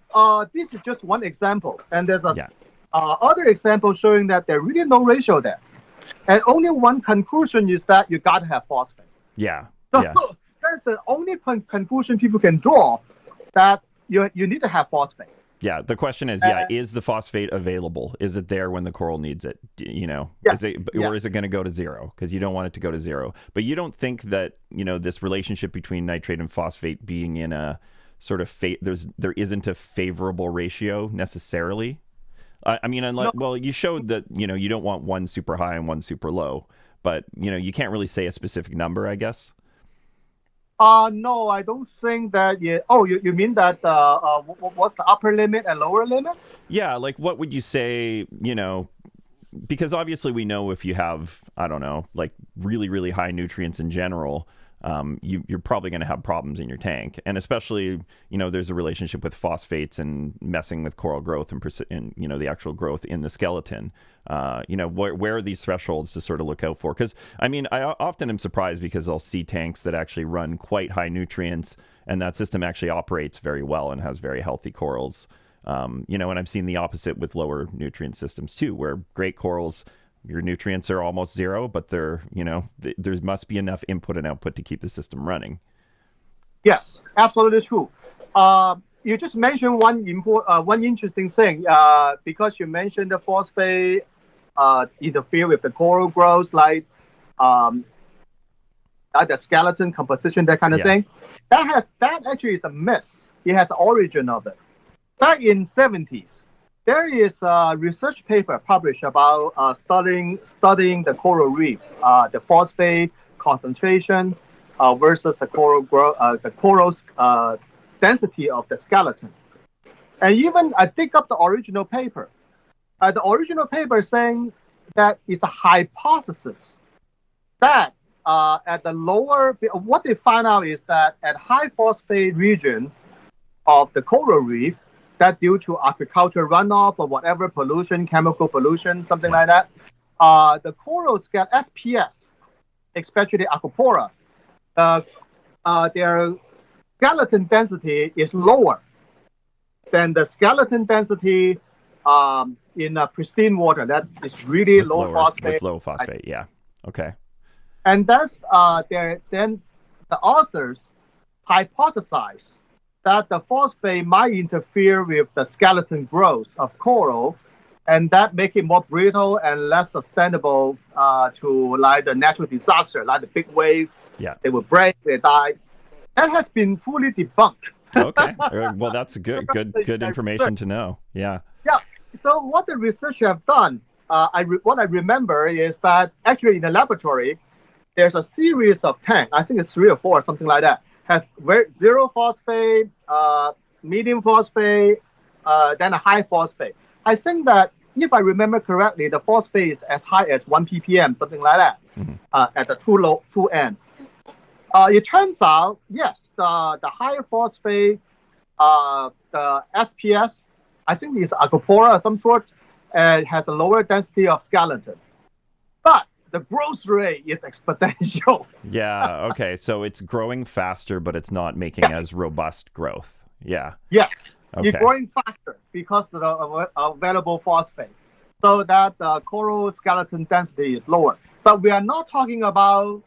this is just one example. And there's a other example showing that there's really no ratio there. And only one conclusion is that you got to have phosphate. Yeah. So Yeah. that's the only conclusion people can draw, that you need to have phosphate. Yeah. The question is, is the phosphate available? Is it there when the coral needs it? Is it, or is it going to go to zero? Because you don't want it to go to zero. But you don't think that, this relationship between nitrate and phosphate being in a sort of there isn't a favorable ratio necessarily? I mean, unless, well, you showed that, you don't want one super high and one super low, but, you can't really say a specific number, I guess. No, I don't think that. You mean that? What's the upper limit and lower limit? Yeah, like what would you say? Because obviously we know if you have, I don't know, like really, really high nutrients in general, you're probably going to have problems in your tank. And especially, there's a relationship with phosphates and messing with coral growth and the actual growth in the skeleton. Where are these thresholds to sort of look out for? Because, I mean, I often am surprised because I'll see tanks that actually run quite high nutrients and that system actually operates very well and has very healthy corals. And I've seen the opposite with lower nutrient systems too, where great corals, your nutrients are almost zero, but there must be enough input and output to keep the system running. Yes, absolutely true. You just mentioned one interesting thing, because you mentioned the phosphate interfere with the coral growth, like the skeleton composition, that kind of thing. That actually is a myth. It has the origin of it. Back in 70s, there is a research paper published about studying the coral reef, the phosphate concentration versus the coral's density of the skeleton. And even I dig up the original paper. The original paper is saying that it's a hypothesis that at the lower, what they find out is that at high phosphate region of the coral reef, that due to aquaculture runoff or whatever pollution, chemical pollution, something like that, the coral SPS, especially Acropora, their skeleton density is lower than the skeleton density in pristine water. That is really with low phosphate. Yeah. Okay. And that's then the authors hypothesize that the phosphate might interfere with the skeleton growth of coral, and that make it more brittle and less sustainable to like the natural disaster, like the big wave. Yeah. They will break, they die. That has been fully debunked. Okay. Well, that's good information to know. Yeah. Yeah. So what the researchers have done, what I remember is that actually in the laboratory, there's a series of tanks. I think it's 3 or 4, something like that. Have zero phosphate, medium phosphate, then a high phosphate. I think that if I remember correctly, the phosphate is as high as 1 ppm, something like that, at the two end. It turns out, yes, the higher phosphate, the SPS, I think it's Acropora of some sort, has a lower density of skeleton. But the growth rate is exponential. Yeah, okay. So it's growing faster, but it's not making as robust growth. Yeah. Yes. Okay. It's growing faster because of the available phosphate. So that the coral skeleton density is lower. But we are not talking about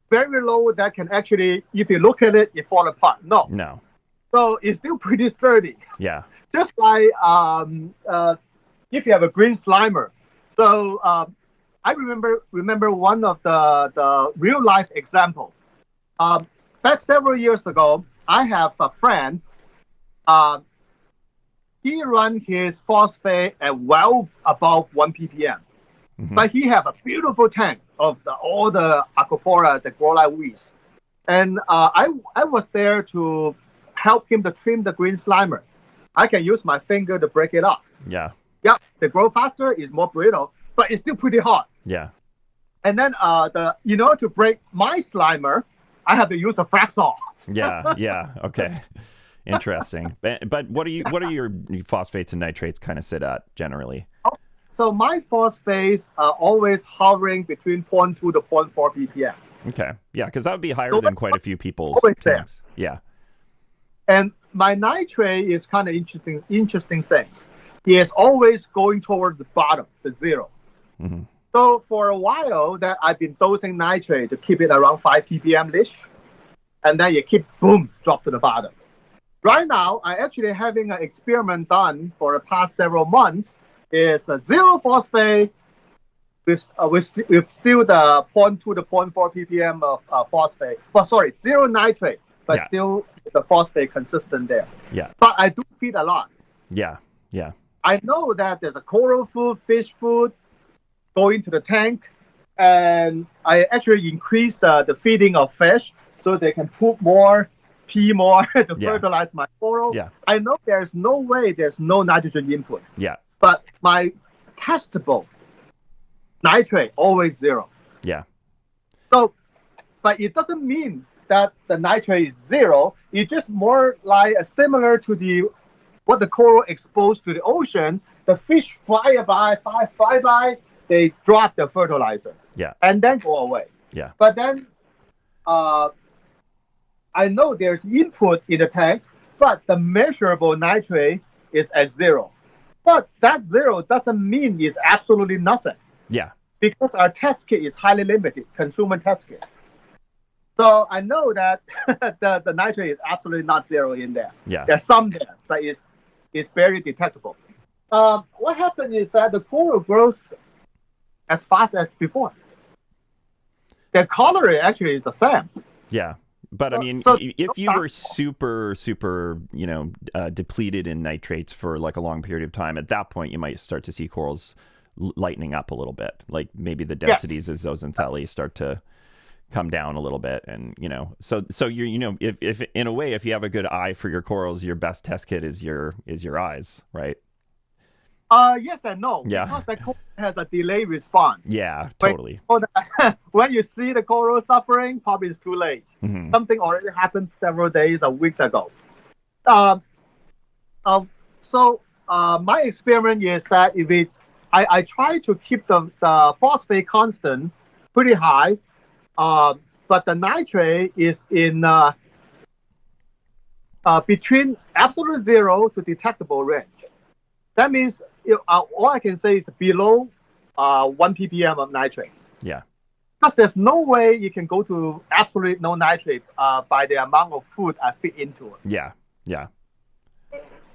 very low that can actually, if you look at it, it fall apart. No. So it's still pretty sturdy. Yeah. Just like if you have a green slimer. So I remember one of the real life example. Back several years ago, I have a friend. He run his phosphate at well above 1 ppm, but he have a beautiful tank of all the Acropora, the grow like weeds. And I was there to help him to trim the green slimer. I can use my finger to break it off. Yeah. Yeah, they grow faster, it's more brittle, but it's still pretty hard. Yeah. And then to break my slimer, I have to use a Frag saw. Yeah. Okay. Interesting. But what are your phosphates and nitrates kind of sit at generally? So my phosphates are always hovering between zero point 0.2 to zero point 0.4 ppm. Okay. Yeah, because that would be higher So than quite a few people's always there. tanks. Yeah. And my nitrate is kind of interesting things. It is always going towards the bottom, the zero. Mm-hmm. So for a while that I've been dosing nitrate to keep it around 5 ppm-ish, and then you keep, boom, drop to the bottom. Right now, I actually having an experiment done for the past several months. Is a zero phosphate with still the 0.2 to 0.4 ppm of phosphate. But sorry, zero nitrate, but still the phosphate consistent there. Yeah. But I do feed a lot. Yeah. Yeah. I know that there's a coral food, fish food going to the tank, and I actually increase the feeding of fish so they can poop more, pee more to fertilize my coral. Yeah. I know there's no way there's no nitrogen input. Yeah. But my testable nitrate always zero. Yeah. So, but it doesn't mean that the nitrate is zero. It's just more like similar to what the coral exposed to the ocean. The fish fly by, they drop the fertilizer. Yeah. And then go away. Yeah. But then, I know there's input in the tank, but the measurable nitrate is at zero. But that zero doesn't mean it's absolutely nothing. Yeah. Because our test kit is highly limited, consumer test kit. So I know that the nitrate is absolutely not zero in there. Yeah. There's some there, but it's very detectable. What happened is that the coral grows as fast as before. The calorie actually is the same. Yeah. But I mean, if you were super, depleted in nitrates for like a long period of time, at that point, you might start to see corals lightening up a little bit. Like maybe the densities of zooxanthellae start to come down a little bit. And, so you're, if in a way, if you have a good eye for your corals, your best test kit is your eyes, right? Yes and no. Yeah. Because the coral has a delayed response. Yeah, totally. When you see the coral suffering, probably it's too late. Mm-hmm. Something already happened several days or weeks ago. So my experiment is that I try to keep the phosphate constant pretty high, but the nitrate is in between absolute zero to detectable range. That means all I can say is below 1 ppm of nitrate. Yeah. Because there's no way you can go to absolute no nitrate by the amount of food I feed into it. Yeah. Yeah.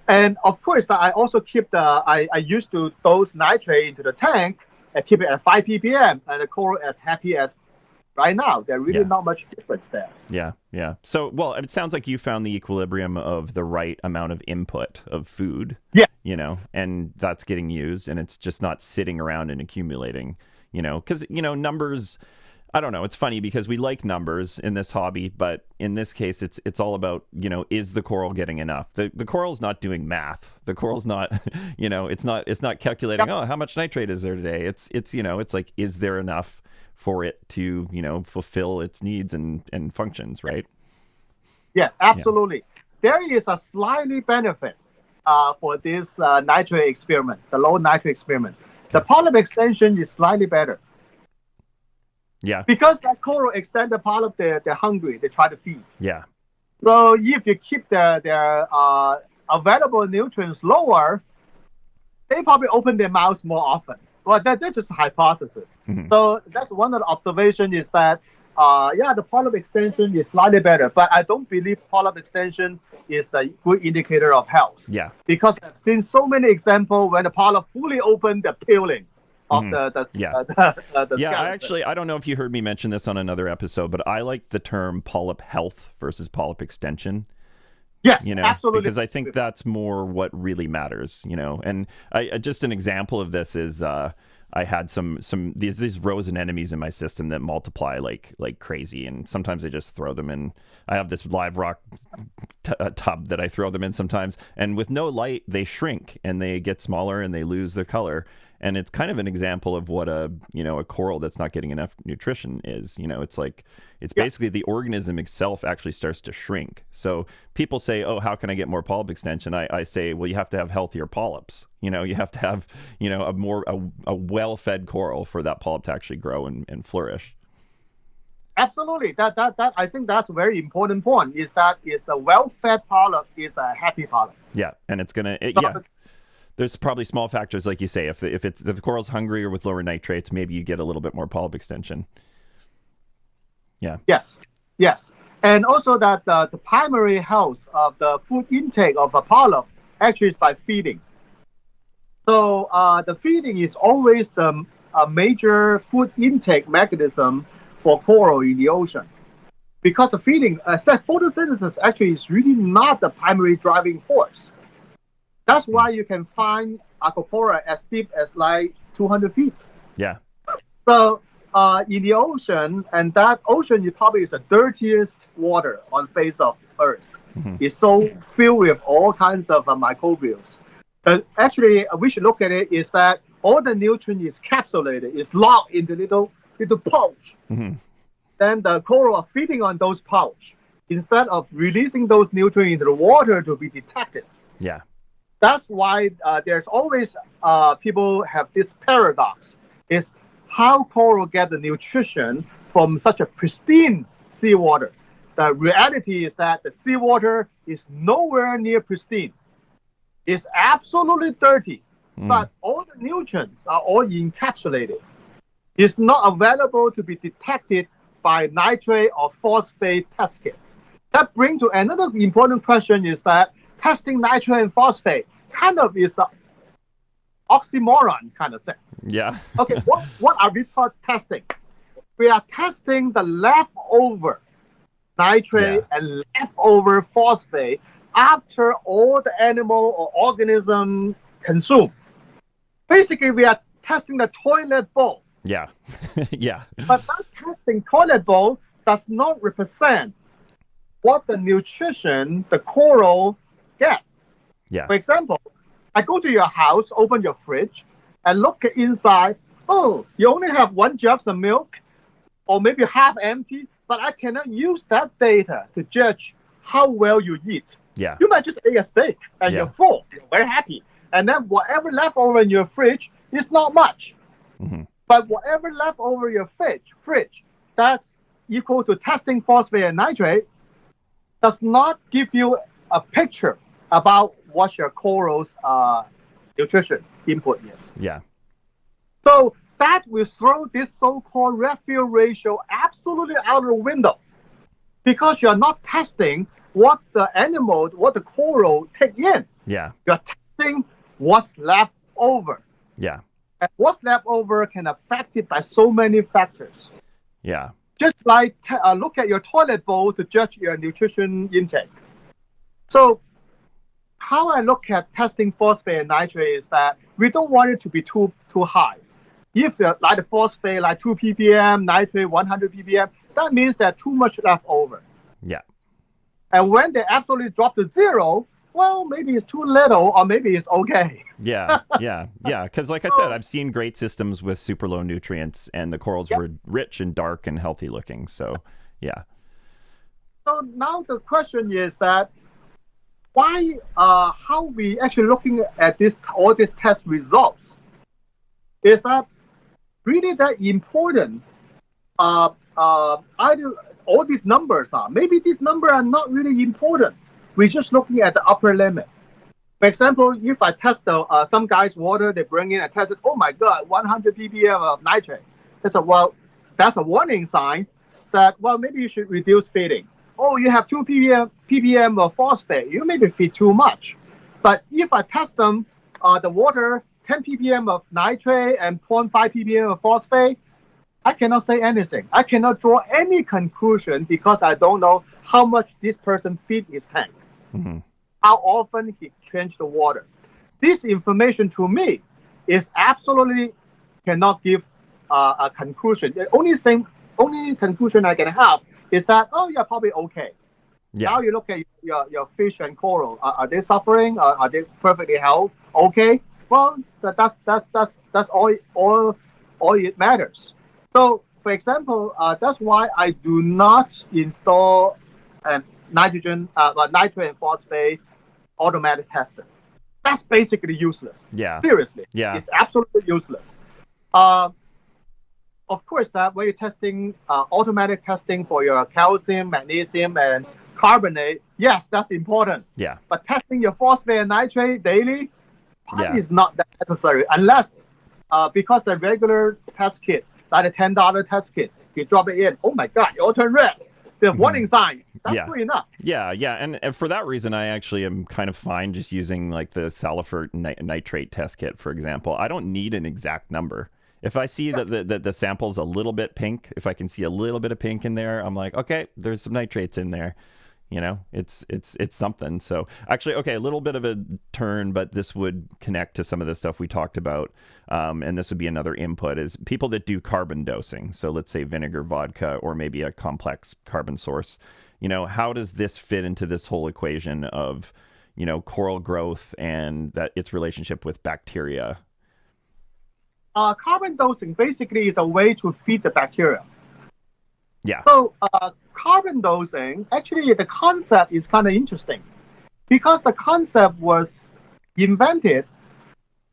And of course, I also keep I used to dose nitrate into the tank and keep it at 5 ppm, and the coral as happy as right now. There's really not much difference there. Yeah, yeah. So, well, it sounds like you found the equilibrium of the right amount of input of food. Yeah. And that's getting used, and it's just not sitting around and accumulating, because, numbers, I don't know. It's funny because we like numbers in this hobby, but in this case, it's all about, is the coral getting enough? The coral's not doing math. The coral's not, it's not calculating, how much nitrate is there today? It's like, is there enough for it to, fulfill its needs and functions, right? Yeah, absolutely. Yeah. There is a slightly benefit for this nitrate experiment, the low nitrate experiment. Okay. The polyp extension is slightly better. Yeah. Because that coral extend the polyp, they're hungry, they try to feed. Yeah. So if you keep their available nutrients lower, they probably open their mouths more often. Well, that's just a hypothesis. Mm-hmm. So that's one of the observations is that, the polyp extension is slightly better, but I don't believe polyp extension is the good indicator of health. Yeah. Because I've seen so many examples when the polyp fully open, they're peeling of the Actually, I don't know if you heard me mention this on another episode, but I like the term polyp health versus polyp extension. Yes, absolutely. Because I think that's more what really matters, And just an example of this is I had some these rows anemones in my system that multiply like crazy, and sometimes I just throw them in. I have this live rock tub that I throw them in sometimes. And with no light, they shrink and they get smaller and they lose their color. And it's kind of an example of what a coral that's not getting enough nutrition is. It's like, it's basically the organism itself actually starts to shrink. So people say, oh, how can I get more polyp extension? I say, well, you have to have healthier polyps. You have to have, a well-fed coral for that polyp to actually grow and flourish. Absolutely. That I think that's a very important point. Is a well-fed polyp is a happy polyp. Yeah, and it's gonna. There's probably small factors, like you say. If the coral's hungry or with lower nitrates, maybe you get a little bit more polyp extension. Yeah. Yes. And also that the primary health of the food intake of a polyp actually is by feeding. So the feeding is always the major food intake mechanism for coral in the ocean. Because the feeding, photosynthesis actually is really not the primary driving force. That's why you can find aquaculture as deep as like 200 feet. Yeah. So in the ocean, and that ocean probably is the dirtiest water on the face of Earth. Mm-hmm. It's so filled with all kinds of microbials. Actually, we should look at it is that all the nutrient is capsulated, is locked in the little pouch. Mm-hmm. Then the coral are feeding on those pouch instead of releasing those nutrients into the water to be detected. Yeah. That's why there's always people have this paradox: is how coral get the nutrition from such a pristine seawater. The reality is that the seawater is nowhere near pristine. It's absolutely dirty, but all the nutrients are all encapsulated. It's not available to be detected by nitrate or phosphate test kit. That brings to another important question: is that testing nitrate and phosphate kind of is an oxymoron kind of thing. Yeah. Okay, what are we testing? We are testing the leftover nitrate and leftover phosphate after all the animal or organism consume. Basically, we are testing the toilet bowl. Yeah. Yeah. But that testing toilet bowl does not represent what the nutrition the coral gets. Yeah. For example, I go to your house, open your fridge, and look inside. Oh, you only have 1 jug of milk, or maybe half empty, but I cannot use that data to judge how well you eat. Yeah. You might just eat a steak and you're full, you're very happy. And then whatever left over in your fridge is not much. Mm-hmm. But whatever left over your fridge, that's equal to testing phosphate and nitrate, does not give you a picture about what your coral's nutrition input is. Yeah. So that will throw this so-called red-fill ratio absolutely out of the window, because you're not testing what the coral take in. Yeah. You're testing what's left over. Yeah. And what's left over can affect it by so many factors. Yeah. Just like look at your toilet bowl to judge your nutrition intake. So how I look at testing phosphate and nitrate is that we don't want it to be too high. If like the phosphate like 2 ppm, nitrate 100 ppm, that means there's too much left over. Yeah. And when they absolutely drop to 0, well, maybe it's too little, or maybe it's okay. Yeah. Because like I said, I've seen great systems with super low nutrients, and the corals were rich and dark and healthy looking. So, yeah. So now the question is that why, how we actually looking at all these test results? Is that really that important? All these numbers are. Maybe these numbers are not really important. We're just looking at the upper limit. For example, if I test some guy's water, they bring in and test it, oh my God, 100 ppm of nitrate. That's a warning sign that, well, maybe you should reduce feeding. Oh, you have 2 ppm of phosphate. You maybe feed too much. But if I test them, the water, 10 ppm of nitrate and 0.5 ppm of phosphate, I cannot say anything. I cannot draw any conclusion because I don't know how much this person feed his tank. Mm-hmm. How often he changed the water. This information to me is absolutely cannot give a conclusion. The only conclusion I can have is that, oh, you're probably okay. Yeah. Now you look at your fish and coral. Are they suffering? Are they perfectly healthy? Okay. Well, that's all it matters. So, for example, that's why I do not install uh, nitrate and phosphate automatic testing. That's basically useless. Yeah. Seriously, Yeah. it's absolutely useless. Uh, of course, that when you're testing automatic testing for your calcium, magnesium, and carbonate, yes, that's important. Yeah. But testing your phosphate and nitrate daily probably Yeah. is not that necessary unless because the regular test kit, like a $10 test kit, you drop it in. Oh my God, it all turned red. The warning sign. That's Yeah. good enough. Yeah, yeah, and for that reason, I actually am kind of fine just using like the Salifert nitrate test kit, for example. I don't need an exact number. If I see that the sample's a little bit pink, if I can see a little bit of pink in there, I'm like, okay, there's some nitrates in there. You know, it's something. So actually, okay, a little bit of a turn, but this would connect to some of the stuff we talked about, and this would be another input is people that do carbon dosing. So let's say vinegar, vodka, or maybe a complex carbon source. You know, how does this fit into this whole equation of, you know, coral growth and that its relationship with bacteria? Carbon dosing basically is a way to feed the bacteria. Yeah. So carbon dosing, actually the concept is kind of interesting because the concept was invented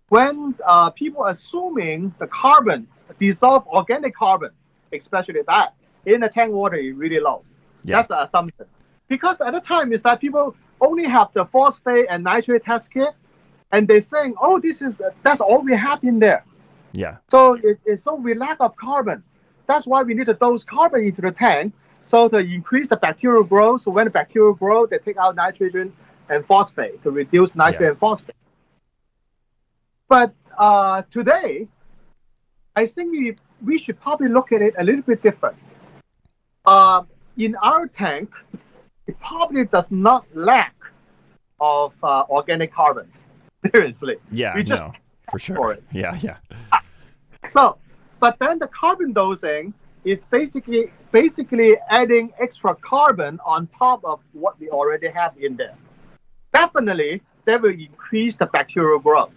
when people assuming the carbon, dissolved organic carbon, especially that, in the tank water is really low. Yeah. That's the assumption. Because at the time is that people only have the phosphate and nitrate test kit, and they're saying, oh, that's all we have in there. Yeah. So we lack of carbon. That's why we need to dose carbon into the tank so to increase the bacterial growth. So when the bacteria grow, they take out nitrogen and phosphate to reduce nitrogen and phosphate. But today, I think we should probably look at it a little bit different. In our tank, it probably does not lack of organic carbon. Seriously. Yeah, we just no, for sure. For it. Yeah, yeah. So, but then the carbon dosing is basically adding extra carbon on top of what we already have in there. Definitely, that will increase the bacterial growth.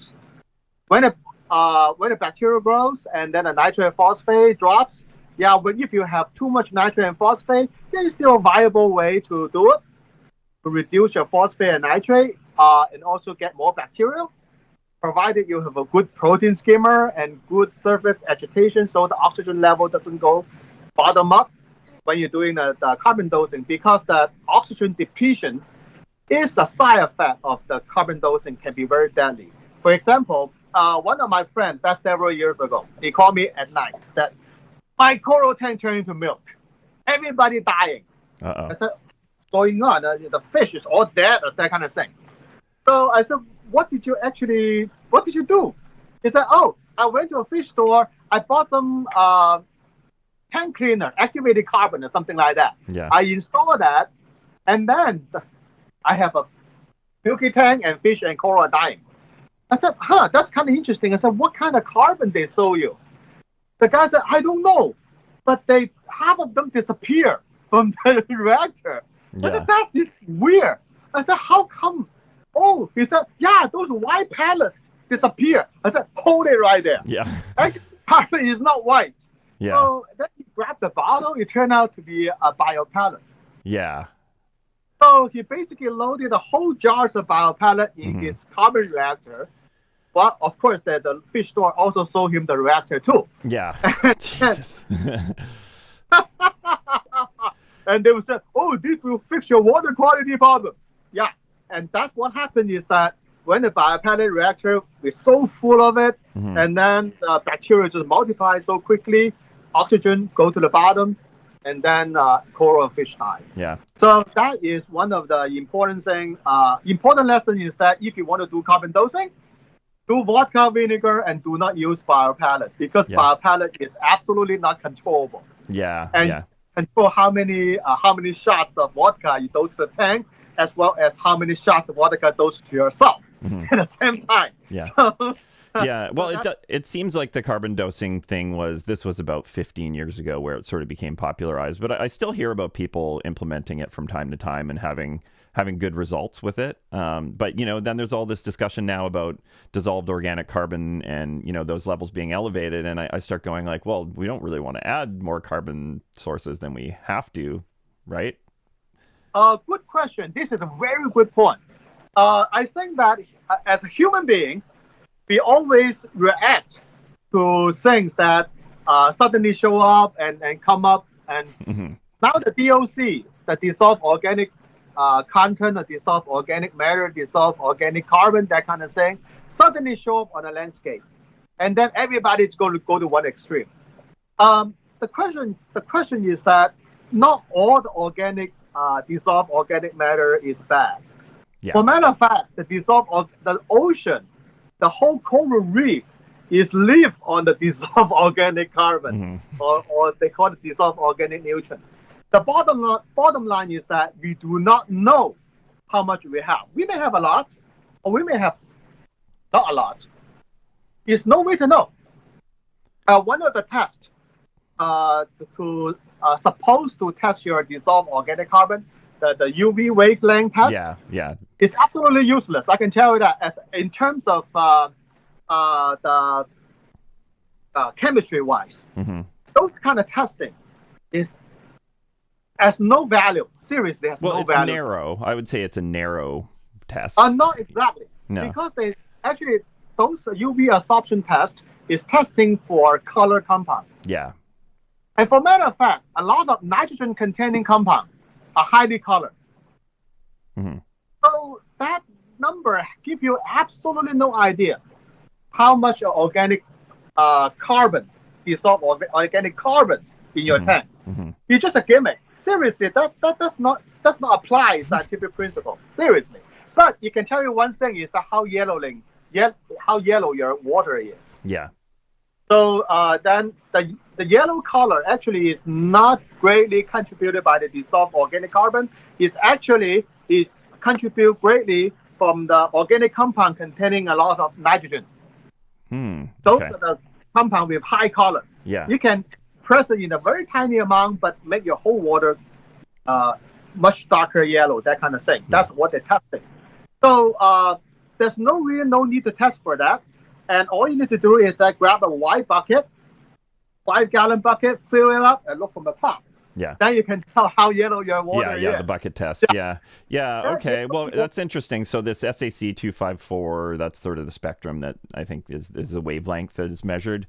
When the bacteria grows and then the nitrate and phosphate drops, yeah, but if you have too much nitrate and phosphate, there is still a viable way to do it, to reduce your phosphate and nitrate and also get more bacteria, provided you have a good protein skimmer and good surface agitation so the oxygen level doesn't go bottom up when you're doing the carbon dosing, because the oxygen depletion is a side effect of the carbon dosing, can be very deadly. For example, one of my friends back several years ago, he called me at night, said, my coral tank turned into milk. Everybody dying. Uh-oh. I said, what's going on? The fish is all dead, or that kind of thing. So I said, what did you do? He said, oh, I went to a fish store. I bought some tank cleaner, activated carbon or something like that. Yeah. I installed that, and then I have a milky tank and fish and coral are dying. I said, that's kind of interesting. I said, what kind of carbon they sold you? The guy said, I don't know, but half of them disappear from the reactor. Yeah. I said, that's just weird. I said, how come? Oh, he said, yeah, those white pellets disappear. I said, hold it right there. Yeah. Carbon is not white. Yeah. So then he grabbed the bottle. It turned out to be a biopellet. Yeah. So he basically loaded a whole jars of biopellet in his carbon reactor. Well, of course, the fish store also sold him the reactor too. Yeah. Jesus. And they would say, oh, this will fix your water quality problem. Yeah. And that's what happened is that when the biopellet reactor is so full of it, and then the bacteria just multiply so quickly, oxygen go to the bottom, and then coral and fish die. Yeah. So that is one of the important thing. Important lesson is that if you want to do carbon dosing, do vodka vinegar and do not use biopellet, because biopellet is absolutely not controllable. Yeah. And control how many shots of vodka you dose to the tank, as well as how many shots of vodka dose to yourself at the same time. Yeah. So Yeah. Well, So it seems like the carbon dosing thing was about 15 years ago where it sort of became popularized, but I still hear about people implementing it from time to time and having good results with it. But then there's all this discussion now about dissolved organic carbon and those levels being elevated, and I start going like, well, we don't really want to add more carbon sources than we have to, right? Good question. This is a very good point. I think that as a human being, we always react to things that suddenly show up and come up. And Hmm. now the DOC, the dissolved organic content, the dissolved organic matter, dissolved organic carbon, that kind of thing, suddenly show up on the landscape. And then everybody's going to go to one extreme. The question is that not all the organic dissolved organic matter is bad. Yeah. For matter of fact, the ocean, the whole coral reef is live on the dissolved organic carbon, or they call it dissolved organic nutrient. The bottom line is that we do not know how much we have. We may have a lot, or we may have not a lot. There's no way to know. One of the tests supposed to test your dissolved organic carbon, the UV wavelength test. Yeah. It's absolutely useless. I can tell you that. In terms of the chemistry-wise, those kind of testing has no value. Seriously, has no value. Well, it's narrow. I would say it's a narrow test. Not exactly. No. Because those UV absorption tests is testing for color compound. Yeah. And for matter of fact, a lot of nitrogen-containing compounds are highly colored. So that number gives you absolutely no idea how much organic carbon, dissolved organic carbon in your tank. It's just a gimmick. Seriously, that does not apply scientific principle. Seriously. But you can tell you one thing is that how yellow your water is. Yeah. So then the yellow color actually is not greatly contributed by the dissolved organic carbon. It's actually contribute greatly from the organic compound containing a lot of nitrogen. Those are the compound with high color. Yeah. You can press it in a very tiny amount, but make your whole water much darker yellow, that kind of thing. That's what they're testing. So there's no need to test for that. And all you need to do is grab a white bucket, 5-gallon bucket, fill it up, and look from the top. Yeah. Then you can tell how yellow your water is. Yeah, the bucket test. Yeah. Okay. Well, that's interesting. So this SAC 254, that's sort of the spectrum that I think is a wavelength that is measured.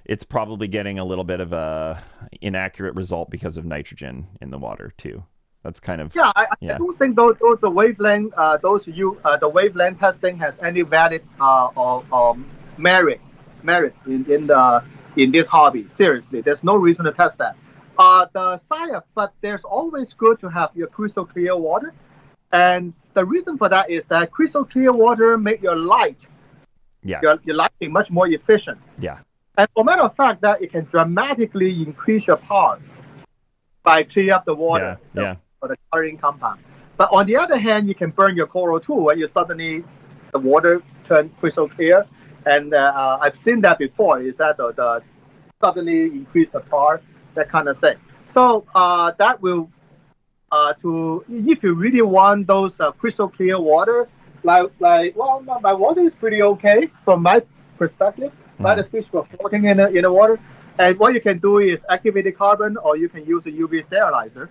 It's probably getting a little bit of a inaccurate result because of nitrogen in the water too. That's kind of I don't think the wavelength the wavelength testing has any valid or merit in this hobby. Seriously, there's no reason to test that. But there's always good to have your crystal clear water, and the reason for that is that crystal clear water make your lighting much more efficient. Yeah. And for matter of fact, that it can dramatically increase your power by clear up the water. For the coloring compound. But on the other hand, you can burn your coral too when the water turn crystal clear. And I've seen that before. Is that the suddenly increase the power, that kind of thing. So that will if you really want those crystal clear water, my water is pretty okay from my perspective. The fish were floating in the water, and what you can do is activated carbon, or you can use a UV sterilizer,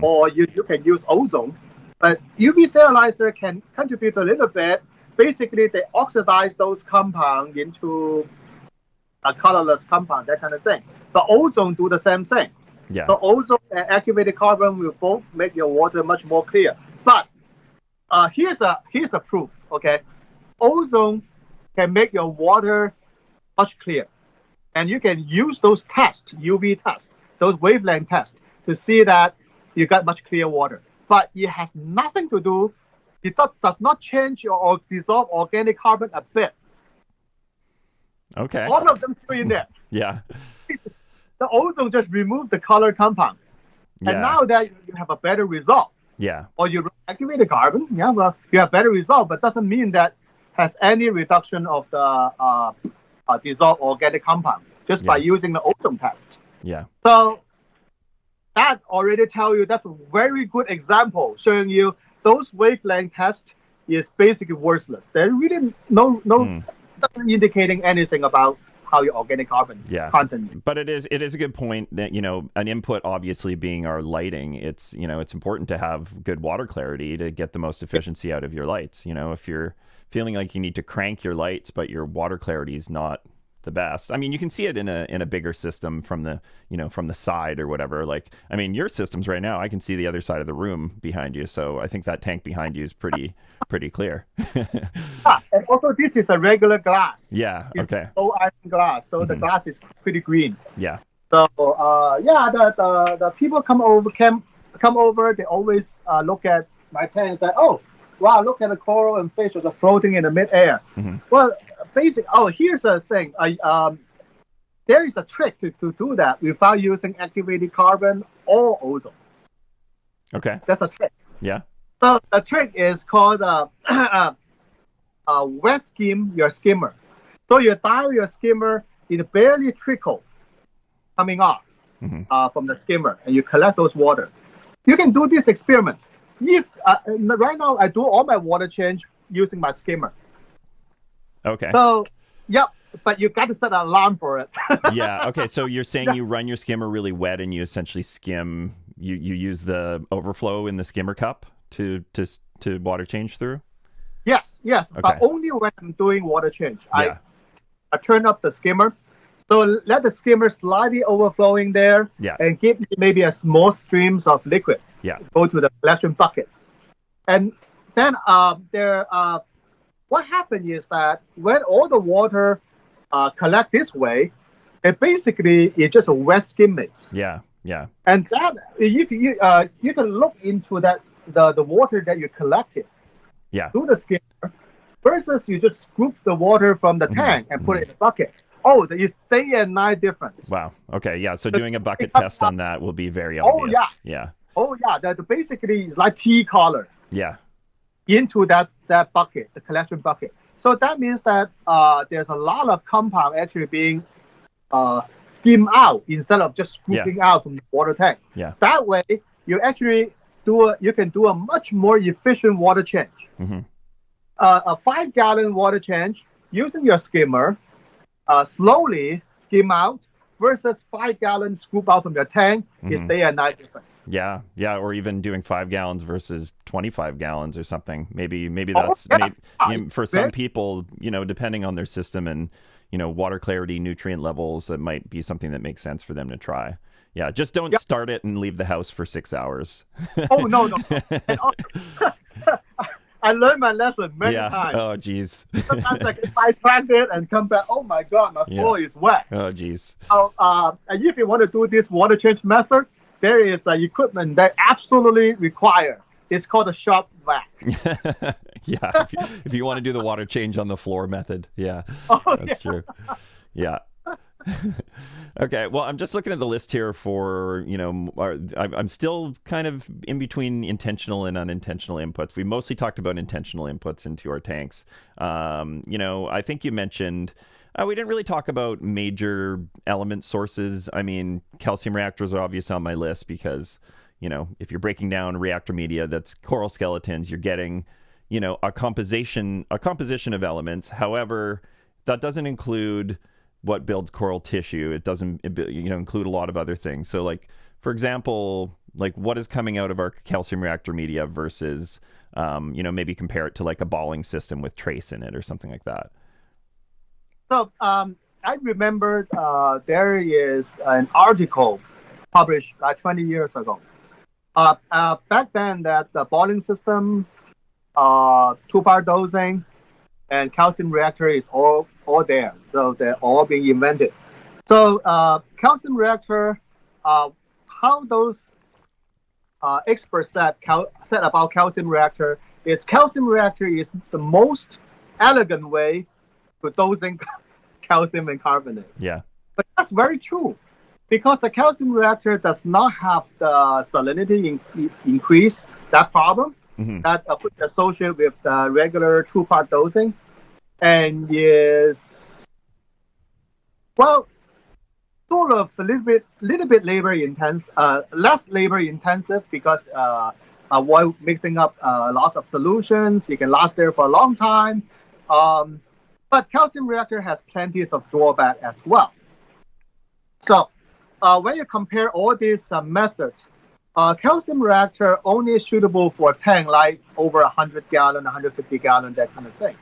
or you can use ozone. But UV sterilizer can contribute a little bit. Basically, they oxidize those compounds into a colorless compound, that kind of thing. But ozone do the same thing. Yeah. So ozone and activated carbon will both make your water much more clear. But here's a proof. Okay, ozone can make your water much clearer, and you can use those tests, UV tests, those wavelength tests, to see that you got much clear water. But it has nothing to do. It does not change your dissolved organic carbon a bit. Okay. All of them still in there. Yeah. The ozone just removed the color compound. Yeah. And now that you have a better result. Yeah. Or you activate the carbon, well, you have better result, but doesn't mean that has any reduction of the dissolved organic compound just by using the ozone test. Yeah. So that already tell you that's a very good example showing you those wavelength tests is basically worthless. They're really doesn't indicating anything about how your organic carbon content. But it is a good point that, an input obviously being our lighting, it's important to have good water clarity to get the most efficiency out of your lights. If you're feeling like you need to crank your lights, but your water clarity is not the best. I mean, you can see it in a bigger system from the side or whatever. Like, I mean, your systems right now, I can see the other side of the room behind you. So I think that tank behind you is pretty clear. And also this is a regular glass. Yeah. Okay. It's low iron glass. So the glass is pretty green. Yeah. So the people come over, they always look at my tank and say, oh, wow, look at the coral and fish are floating in the midair. Well, here's the thing. There is a trick to do that without using activated carbon or ozone. Okay. That's a trick. Yeah. So the trick is called wet skim your skimmer. So you dial your skimmer, it barely trickle coming off from the skimmer, and you collect those water. You can do this experiment. If right now I do all my water change using my skimmer. Okay. So, but you got to set an alarm for it. Yeah. Okay. So you're saying you run your skimmer really wet and you essentially skim. You use the overflow in the skimmer cup to water change through. Yes. Okay. But only when I'm doing water change. I turn up the skimmer. So let the skimmer slightly overflowing there. Yeah. And give me maybe a small streams of liquid. Yeah. Go to the collection bucket. And then what happens is that when all the water collect this way, it's just a wet skim mix. Yeah. And that you can look into that the water that you collected through the skimmer versus you just scoop the water from the tank and put it in the bucket. Oh, you day and night difference. Wow. Okay. Yeah. So doing a bucket test on that will be very obvious. Oh yeah. That basically is like tea color. Yeah. Into that bucket, the collection bucket. So that means that there's a lot of compound actually being skimmed out instead of just scooping out from the water tank. Yeah. That way, you actually you can do a much more efficient water change. A 5-gallon water change using your skimmer, slowly skim out versus 5-gallon scoop out from your tank is day and night difference. Yeah, or even doing 5 gallons versus 25 gallons or something. Maybe that's for some people, depending on their system and water clarity, nutrient levels, it might be something that makes sense for them to try. Yeah, just don't start it and leave the house for 6 hours. Oh no! And also, I learned my lesson many times. Oh geez. Sometimes if I plant it and come back, oh my god, my floor is wet. Oh geez. So if you want to do this water change method, there is equipment that absolutely require. It's called a shop vac. Yeah, if you want to do the water change on the floor method. Yeah, that's true. Yeah. Okay, well, I'm just looking at the list here for, I'm still kind of in between intentional and unintentional inputs. We mostly talked about intentional inputs into our tanks. I think you mentioned... we didn't really talk about major element sources. I mean, calcium reactors are obvious on my list because, if you're breaking down reactor media that's coral skeletons, you're getting, a composition of elements. However, that doesn't include what builds coral tissue. It doesn't, include a lot of other things. So, like, for example, like what is coming out of our calcium reactor media versus, maybe compare it to like a balling system with trace in it or something like that. So I remember there is an article published like 20 years ago. Back then, that the balling system, 2-part dosing, and calcium reactor is all there. So they're all being invented. So calcium reactor, how those experts said about calcium reactor is the most elegant way to dosing calcium and carbonate. Yeah. But that's very true because the calcium reactor does not have the salinity increase, that problem that associated with the regular 2-part dosing. and is, well, sort of a little bit labor intense, less labor intensive because while mixing up a lot of solutions, you can last there for a long time. But calcium reactor has plenty of drawback as well. So when you compare all these methods, calcium reactor only suitable for a tank like over 100 gallon, 150 gallon, that kind of thing.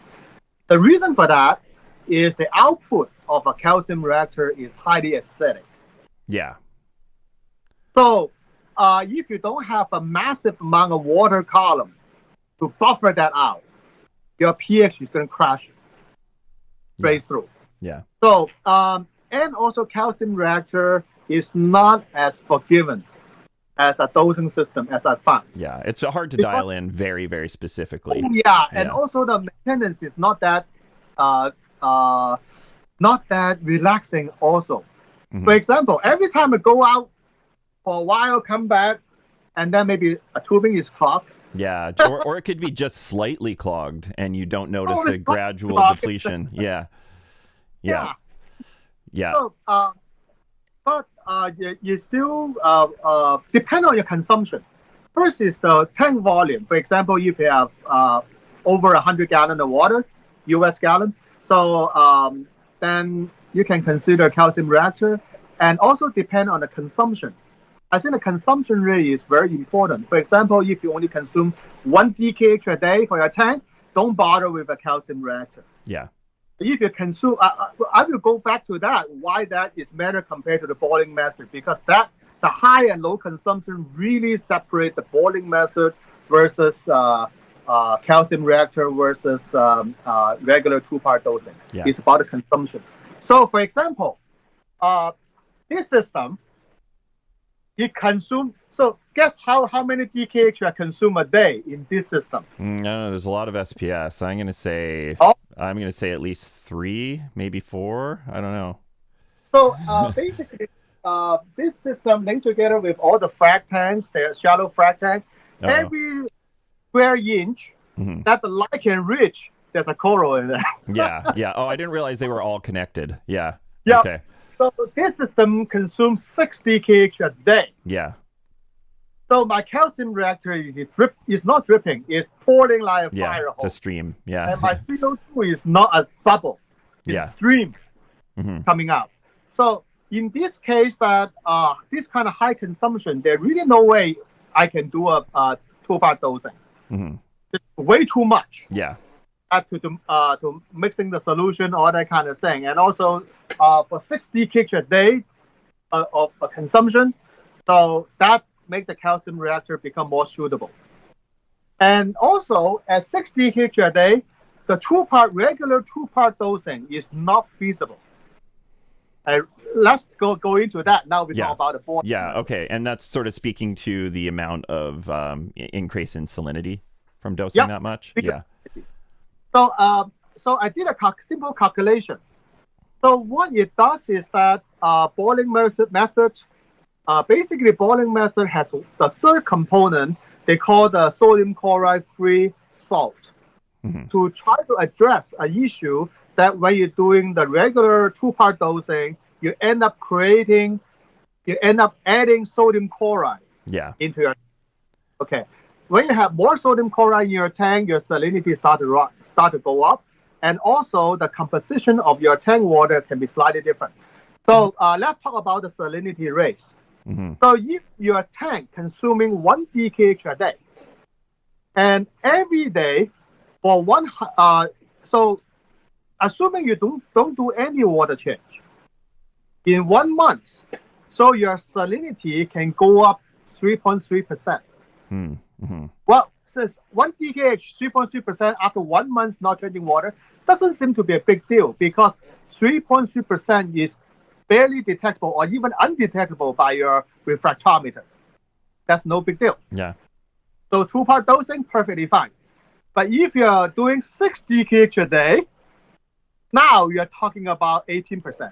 The reason for that is the output of a calcium reactor is highly acidic. Yeah. So if you don't have a massive amount of water column to buffer that out, your pH is going to crash straight through. Yeah. So, and also calcium reactor is not as forgiving as a dosing system as I found. Yeah, it's hard to dial in very, very specifically. Yeah, and also the maintenance is not that relaxing also. Mm-hmm. For example, every time I go out for a while, come back, and then maybe a tubing is clogged. Yeah, or it could be just slightly clogged, and you don't notice a gradual depletion. Yeah. So, but you still depend on your consumption. First is the tank volume. For example, if you have over 100 gallon of water, US gallon, so then you can consider calcium reactor, and also depend on the consumption. I think the consumption rate is very important. For example, if you only consume 1 DKH a day for your tank, don't bother with a calcium reactor. Yeah. If you consume, I will go back to that, why that is better compared to the boiling method, because that the high and low consumption really separate the boiling method versus calcium reactor versus regular two-part dosing. Yeah. It's about the consumption. So, for example, this system, you consume. So guess how many DKH you consume a day in this system? No, there's a lot of SPS. I'm gonna say at least 3, maybe 4. I don't know. So basically, this system linked together with all the frag tanks, the shallow frag tank, every square inch that the light can reach, there's a coral in there. Yeah. Oh, I didn't realize they were all connected. Yeah. Yep. Okay. So this system consumes 6 DKH a day. Yeah. So my calcium reactor is not dripping; it's pouring like a fire hose. It's a stream. Yeah. And my CO2 is not a bubble; it's a stream coming out. So in this case, that this kind of high consumption, there's really no way I can do a 2-part dosing. It's way too much. Yeah. To mixing the solution, all that kind of thing, and also for 60 kg a day of consumption, so that make the calcium reactor become more suitable. And also at 60 kg a day, the regular two-part dosing is not feasible. Let's go into that now. We talk about the board. Yeah. Okay, and that's sort of speaking to the amount of increase in salinity from dosing that much. Yeah. So I did a simple calculation. So what it does is that boiling method, basically boiling method has the third component they call the sodium chloride-free salt to try to address an issue that when you're doing the regular two-part dosing, you end up adding sodium chloride into your. Okay, when you have more sodium chloride in your tank, your salinity start to go up, and also the composition of your tank water can be slightly different. So let's talk about the salinity rates. So if your tank consuming 1 DKH a day, and every day for so assuming you don't do any water change, in 1 month, so your salinity can go up 3.3%. Well, since 1 DKH, 3.3% after 1 month not changing water doesn't seem to be a big deal, because 3.3% is barely detectable or even undetectable by your refractometer. That's no big deal. Yeah. So 2-part dosing, perfectly fine. But if you're doing 60 kg a day, now you're talking about 18%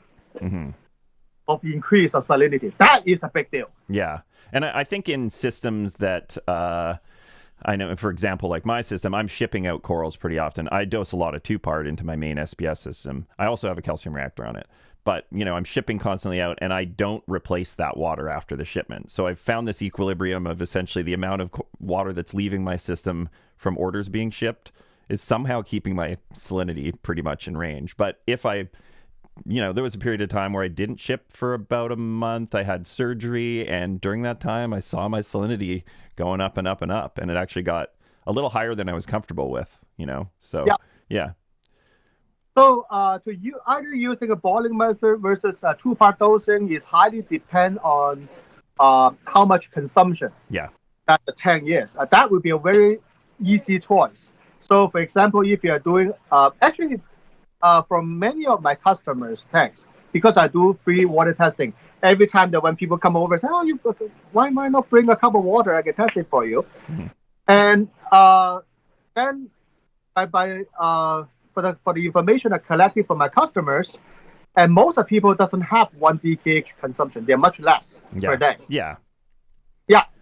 of increase of salinity. That is a big deal. Yeah. And I think in systems that I know, for example, like my system, I'm shipping out corals pretty often. I dose a lot of two-part into my main SPS system. I also have a calcium reactor on it. But, I'm shipping constantly out, and I don't replace that water after the shipment. So I've found this equilibrium of essentially the amount of water that's leaving my system from orders being shipped is somehow keeping my salinity pretty much in range. But if there was a period of time where I didn't ship for about a month. I had surgery, and during that time, I saw my salinity going up and up and up, and it actually got a little higher than I was comfortable with, So, yeah. So either using a boiling method versus a two-part dosing is highly depend on how much consumption that the tank is. That would be a very easy choice. So, for example, if you are doing from many of my customers' tanks, because I do free water testing, every time that when people come over, say, why might I not bring a cup of water? I can test it for you. Mm-hmm. And then for the information I collected from my customers, and most of people doesn't have 1 DKH consumption. They're much less per day. Yeah,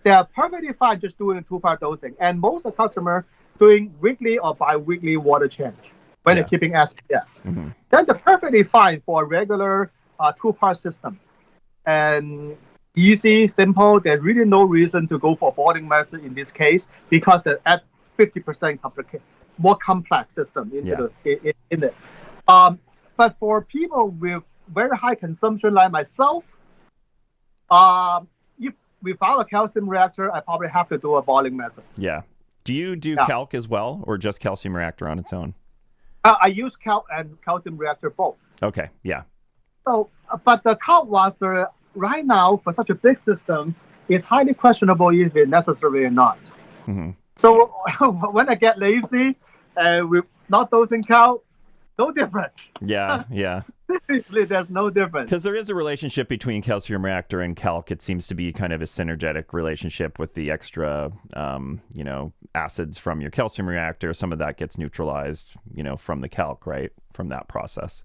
they're perfectly fine just doing two-part dosing. And most of the customers doing weekly or bi-weekly water change when they're keeping SPS. Mm-hmm. Then they're perfectly fine for a regular two-part system. And easy, simple. There's really no reason to go for boiling method in this case because they're at 50% more complex system in it. But for people with very high consumption like myself, without a calcium reactor, I probably have to do a boiling method. Yeah. Do you do calc as well, or just calcium reactor on its own? I use calc and calcium reactor both. Okay, yeah. So, but the calc water right now for such a big system is highly questionable if it's necessary or not. Mm-hmm. So when I get lazy with not dosing calc, no difference. Yeah. There's no difference. Because there is a relationship between calcium reactor and calc. It seems to be kind of a synergetic relationship with the extra, acids from your calcium reactor. Some of that gets neutralized, from the calc, right? From that process.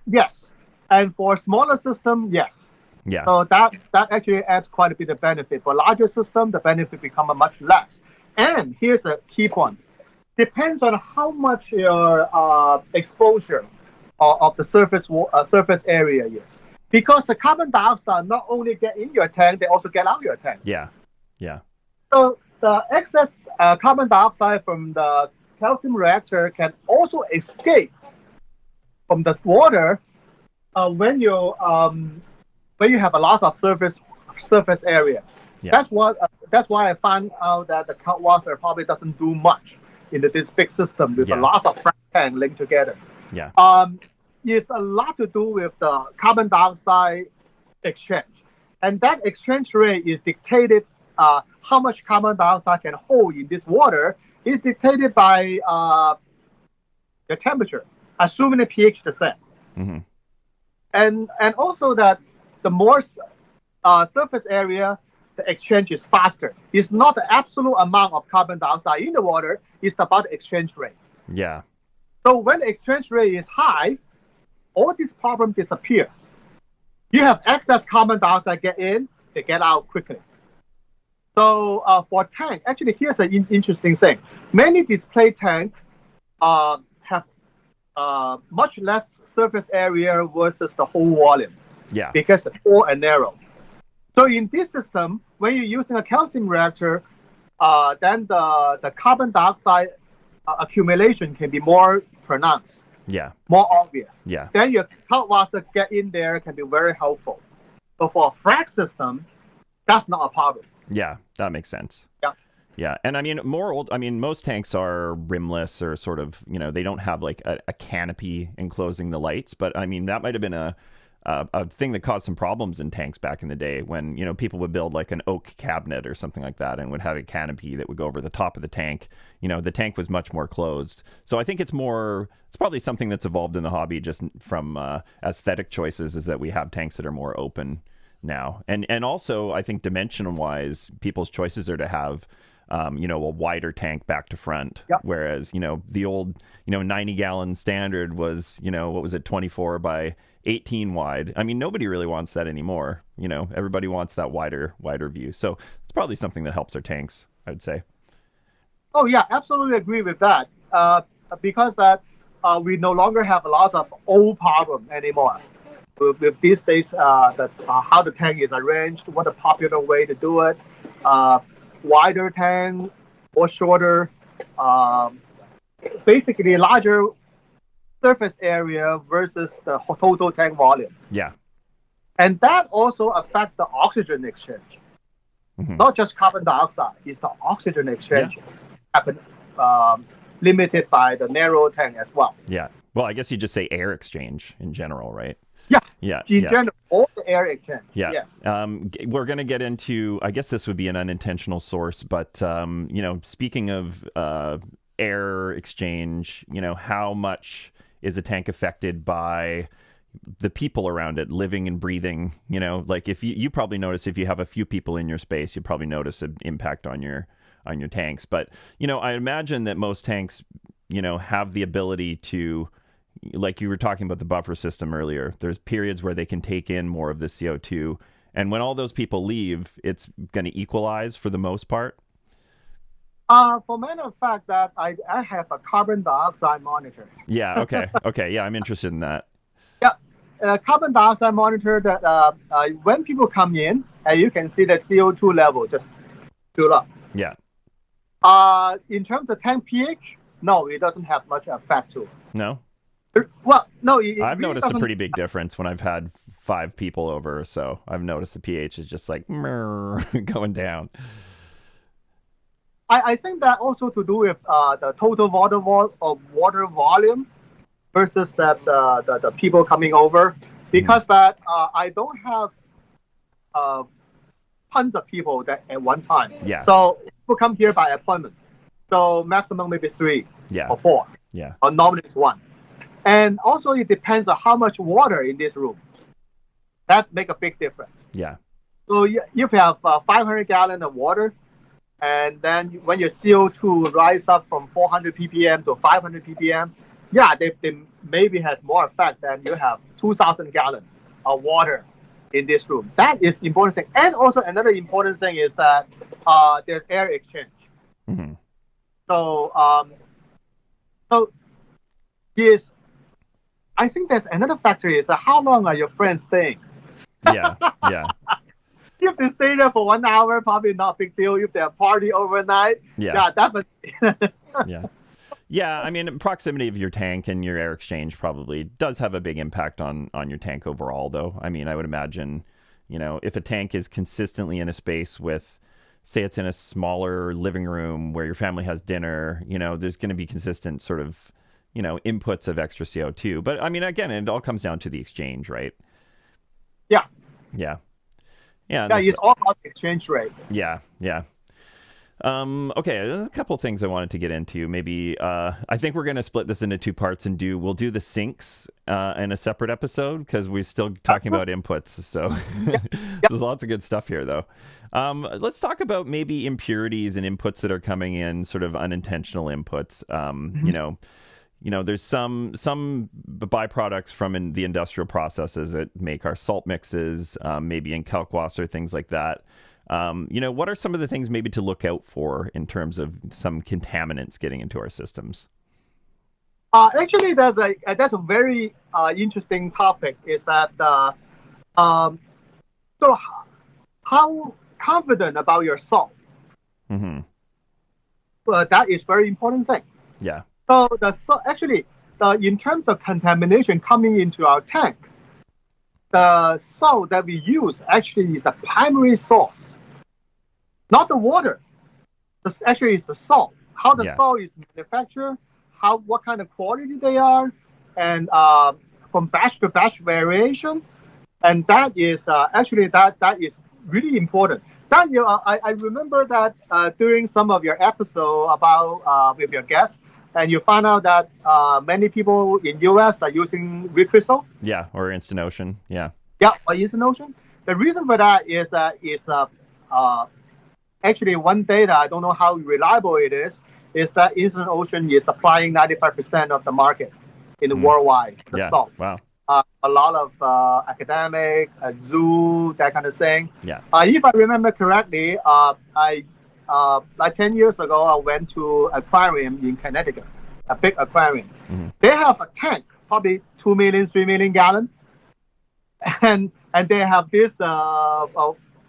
Yes. And for smaller system, yes. Yeah. So that actually adds quite a bit of benefit. For larger system, the benefit becomes much less. And here's a key point. Depends on how much your exposure of the surface area is. Because the carbon dioxide not only get in your tank, they also get out your tank. Yeah. So the excess carbon dioxide from the calcium reactor can also escape from the water when you have a lot of surface area. Yeah. That's why I found out that the calc water probably doesn't do much in this big system with a lot of Frag tank linked together. Yeah. It's a lot to do with the carbon dioxide exchange, and that exchange rate is dictated. How much carbon dioxide can hold in this water is dictated by the temperature, assuming the pH the same. Mm-hmm. And also that the more surface area, the exchange is faster. It's not the absolute amount of carbon dioxide in the water, it's about the exchange rate. Yeah. So when the exchange rate is high, all these problems disappear. You have excess carbon dioxide get in, they get out quickly. So for tank, actually here's an interesting thing. Many display tanks have much less surface area versus the whole volume. Yeah. Because it's full and narrow. So in this system, when you're using a calcium reactor, then the carbon dioxide accumulation can be more pronounced. Yeah. More obvious. Yeah. Then your calc water get in there can be very helpful. But for a Frag system, that's not a problem. Yeah, that makes sense. Yeah. Yeah, and most tanks are rimless or sort of, they don't have like a canopy enclosing the lights. But I mean, that might have been a thing that caused some problems in tanks back in the day when, people would build like an oak cabinet or something like that and would have a canopy that would go over the top of the tank. The tank was much more closed. So I think it's probably something that's evolved in the hobby just from aesthetic choices, is that we have tanks that are more open now. And also I think dimension wise, people's choices are to have a wider tank back to front. Yep. Whereas, the old, 90-gallon standard was, 24 by 18 wide. I mean, nobody really wants that anymore. Everybody wants that wider view. So it's probably something that helps our tanks, I would say. Oh yeah, absolutely agree with that. Because that we no longer have a lot of old problem anymore. With these days, how the tank is arranged, what a popular way to do it, uh, wider tank or shorter, um, basically larger surface area versus the total tank volume. Yeah. And that also affects the oxygen exchange, not just carbon dioxide. It's the oxygen exchange happen limited by the narrow tank as well. Yeah. Well, I guess you just say air exchange in general, right? Yeah. Yeah. In general, all the air exchange. Yeah. Yes. We're going to get into, I guess this would be an unintentional source, but, speaking of air exchange, how much is a tank affected by the people around it living and breathing? Like if you probably notice if you have a few people in your space, you probably notice an impact on your tanks. But, I imagine that most tanks, have the ability to, like you were talking about the buffer system earlier, there's periods where they can take in more of the CO2. And when all those people leave, it's going to equalize for the most part. For matter of fact, that I have a carbon dioxide monitor. Yeah. Okay. Okay. Yeah, I'm interested in that. Yeah, carbon dioxide monitor that when people come in, and you can see the CO2 level just shoot up. Yeah. In terms of tank pH, no, it doesn't have much effect to it. No. Well, no. I've noticed a pretty big difference when I've had 5 people over, so I've noticed the pH is just like going down. I think that also to do with the total water volume versus that the people coming over, because that I don't have tons of people that at one time. Yeah. So people come here by appointment. So maximum maybe 3 or 4. Yeah. Or normally it's 1. And also it depends on how much water in this room. That make a big difference. Yeah. So if you have 500 gallons of water, and then when your CO2 rise up from 400 ppm to 500 ppm, yeah, they maybe has more effect than you have 2,000 gallons of water in this room. That is important thing. And also another important thing is that there's air exchange. Mm-hmm. So yes, I think there's another factor is that how long are your friends staying? Yeah. Yeah. If they stay there for 1 hour, probably not a big deal. If they have party overnight, yeah, definitely. Yeah. Yeah, I mean, proximity of your tank and your air exchange probably does have a big impact on your tank overall, though. I mean, I would imagine, if a tank is consistently in a space with, say it's in a smaller living room where your family has dinner, there's going to be consistent sort of, inputs of extra CO2. But I mean, again, it all comes down to the exchange, right? Yeah. Yeah. Yeah. Yeah, it's all about the exchange rate. Yeah. Yeah. Okay, there's a couple things I wanted to get into. Maybe I think we're going to split this into 2 parts and we'll do the sinks in a separate episode because we're still talking about inputs. So there's lots of good stuff here, though. Let's talk about maybe impurities and inputs that are coming in, sort of unintentional inputs. There's some byproducts from the industrial processes that make our salt mixes, maybe in kalkwasser, things like that. What are some of the things maybe to look out for in terms of some contaminants getting into our systems? Actually, that's a very interesting topic. Is that so? How confident about your salt? Mm-hmm. Well, that is very important thing. Yeah. So in terms of contamination coming into our tank, the salt that we use actually is the primary source, not the water. Actually, it's the salt. How the salt is manufactured, what kind of quality they are, and from batch to batch variation, and that is that is really important. That I remember that during some of your episode about with your guests. And you find out that many people in U.S. are using Reef crystal. Yeah, or Instant Ocean. Yeah. Yeah, or Instant Ocean. The reason for that is actually one data, I don't know how reliable it is that Instant Ocean is supplying 95% of the market in the worldwide. The salt. Wow. A lot of academic, zoo, that kind of thing. Yeah. If I remember correctly, like 10 years ago, I went to aquarium in Connecticut, a big aquarium. Mm-hmm. They have a tank, probably 2 million, 3 million gallon, and they have this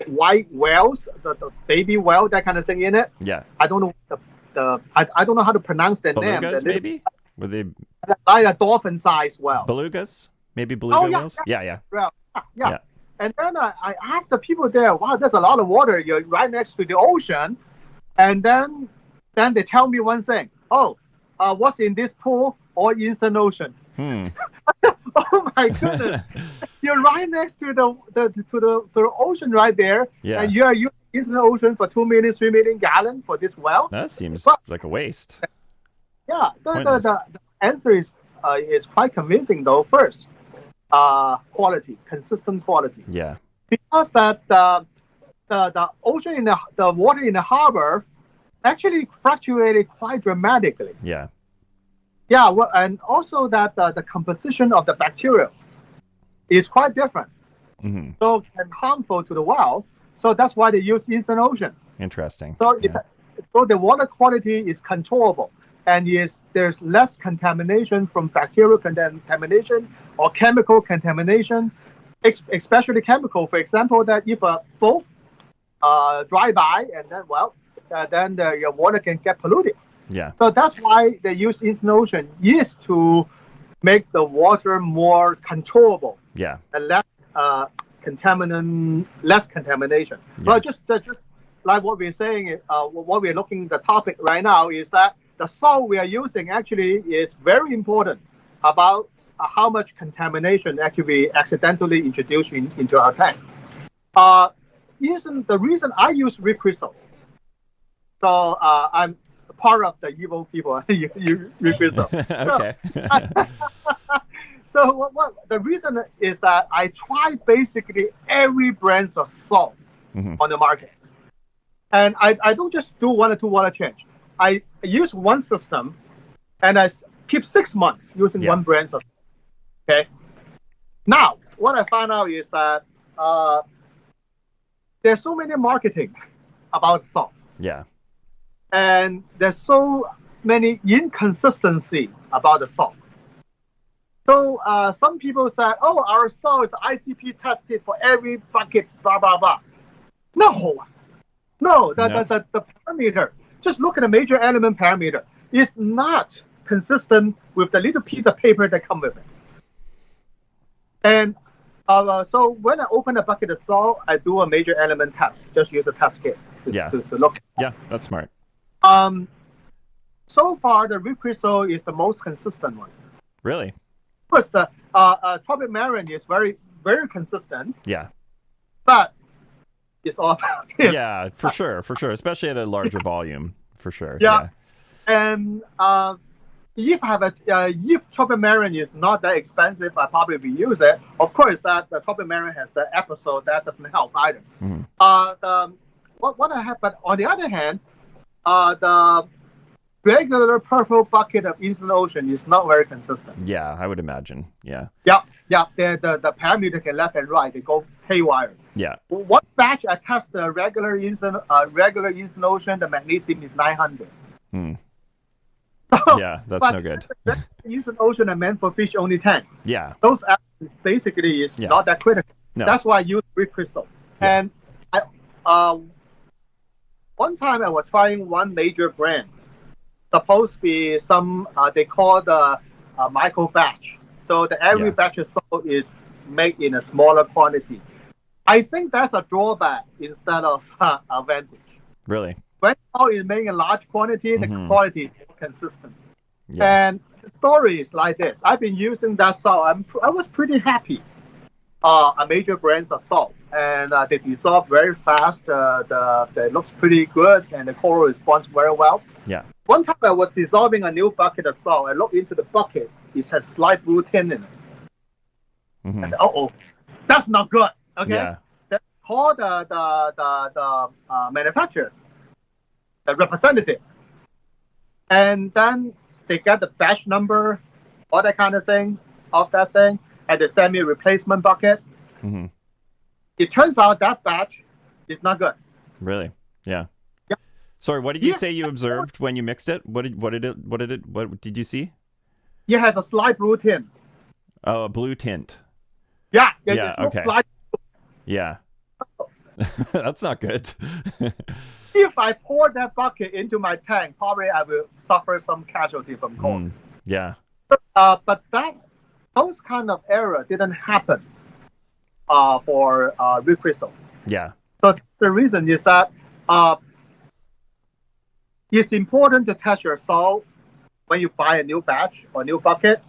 white whales, the baby whale, that kind of thing in it. Yeah. I don't know I don't know how to pronounce their name. Belugas, maybe? Were they like a dolphin-sized whale? belugas? Maybe beluga whales? Yeah. Yeah. And then I asked the people there, wow, there's a lot of water. You're right next to the ocean. And then they tell me one thing. Oh, what's in this pool or Eastern Ocean? Oh my goodness! You're right next to the ocean right there, Yeah. and you are using Eastern Ocean for 2 million, 3 million gallon for this well. That seems like a waste. Yeah, the answer is quite convincing though. First, quality, consistent quality. Yeah. Because that the ocean the water in the harbor actually fluctuated quite dramatically. Yeah. Yeah, well, and also that the composition of the bacteria is quite different. Mm-hmm. So and harmful to the well. So that's why they use Eastern Ocean. Interesting. So so the water quality is controllable, and there's less contamination from bacterial contamination or chemical contamination, especially chemical. For example, that if a boat dry by and then your water can get polluted. Yeah. So that's why they use Eastern Ocean is to make the water more controllable. Yeah. And less contamination. Yeah. But just like what we're saying, what we're looking at the topic right now is that the salt we are using actually is very important about how much contamination actually we accidentally introduce into our tank. The reason I use Reef Crystal. So I'm part of the evil people. Reef Crystal. Okay. So what the reason is that I tried basically every brand of salt on the market, and I don't just do 1 or 2 water change. I use one system, and I keep 6 months using one brand of salt. Okay. Now what I found out is that there's so many marketing about salt. Yeah. And there's so many inconsistency about the salt. So some people say, oh, our salt is ICP tested for every bucket, blah, blah, blah. No, the parameter, just look at the major element parameter, is not consistent with the little piece of paper that comes with it. And so when I open a bucket of salt, I do a major element test, just use a test kit to look. Yeah, that's smart. So far, the Reef Crystal is the most consistent one. Really? First, the tropic marine is very, very consistent. Yeah. But it's all about it. Yeah, for sure, especially at a larger volume, for sure. Yeah. And if tropic marine is not that expensive, I probably will use it. Of course, that the tropic marine has the episode that doesn't help either. What I have, but on the other hand, the regular purple bucket of Eastern Ocean is not very consistent. Yeah, I would imagine. Yeah. Yeah. The parameter can left and right. They go haywire. Yeah. One batch I test the regular Eastern Ocean, the magnesium is 900. Yeah, that's no good. Eastern Ocean are meant for fish only 10. Yeah. Those basically is not that critical. No. That's why I use Reef Crystal. Yeah. And one time I was trying one major brand. Supposed to be some, they call the micro batch. So every batch of salt is made in a smaller quantity. I think that's a drawback instead of advantage. Really? When salt is made in large quantity, the quality is consistent. Yeah. And the story is like this. I've been using that salt. I was pretty happy. A major brands of salt, and they dissolve very fast. They looks pretty good, and the coral responds very well. Yeah. One time I was dissolving a new bucket of salt. I looked into the bucket. It has slight blue tint in it. Mm-hmm. I said, "Oh, that's not good." Okay. Yeah. Then call the manufacturer, the representative, and then they get the batch number, all that kind of thing, of that thing, and they send me a replacement bucket. Mm-hmm. It turns out that batch is not good. Really? Yeah. Sorry, what did you say you observed when you mixed it? What did you see? It has a slight blue tint. Oh, a blue tint. Yeah, Yeah, it looks okay. like. Yeah. That's not good. If I pour that bucket into my tank, probably I will suffer some casualty from cold. Yeah. But those kind of error didn't happen for Reef Crystal. Yeah. So the reason is that it's important to test your salt when you buy a new batch or new bucket,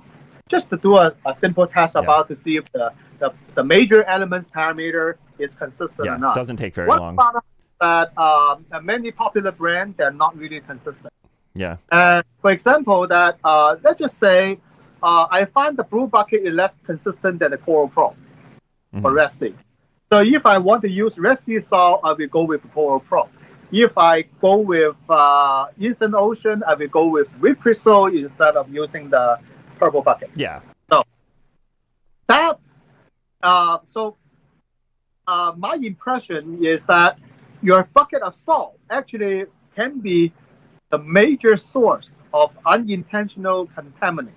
just to do a simple test about to see if the major elements parameter is consistent or not. Doesn't take very long. One that many popular brands, they're not really consistent. Yeah. For example, that let's just say I find the blue bucket is less consistent than the Coral Pro for Red Sea. So if I want to use Red Sea salt, I will go with Coral Pro. If I go with Eastern Ocean, I will go with Reef Crystal instead of using the purple bucket. Yeah. So that my impression is that your bucket of salt actually can be the major source of unintentional contaminant.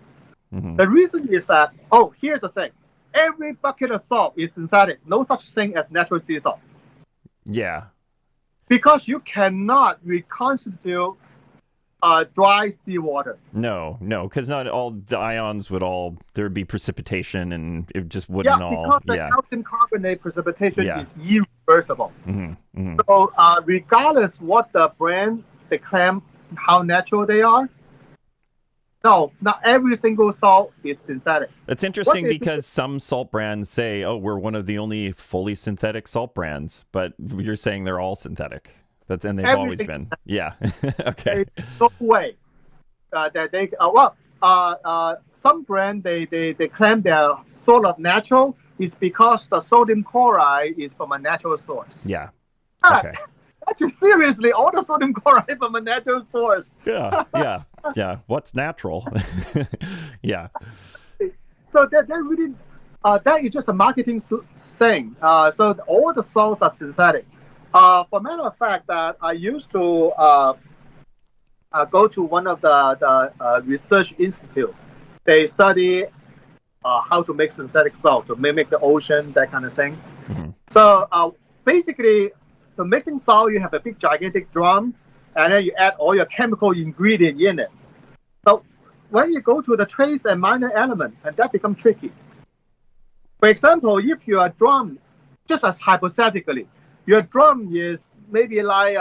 The reason is that, here's the thing. Every bucket of salt is synthetic. No such thing as natural sea salt. Yeah. Because you cannot reconstitute dry seawater. No, because not all the ions there'd be precipitation and it just wouldn't all. Because the calcium carbonate precipitation is irreversible. So regardless what the brand, they claim how natural they are, no, not every single salt is synthetic. It's interesting because some salt brands say, we're one of the only fully synthetic salt brands, but you're saying they're all synthetic. And they've always been. Yeah. Okay. There's no way that they, some brand, they claim they're sort of natural. It's because the sodium chloride is from a natural source. Yeah. Okay. Actually, seriously, all the sodium chloride from a natural source. Yeah. What's natural? Yeah. So they're really, that is just a marketing thing. So all the salts are synthetic. For matter of fact, that I used to go to one of the research institute. They study how to make synthetic salt to mimic the ocean, that kind of thing. So basically, to mixing salt, you have a big gigantic drum, and then you add all your chemical ingredient in it. So when you go to the trace and minor element, and that becomes tricky. For example, if your drum, just as hypothetically, your drum is maybe like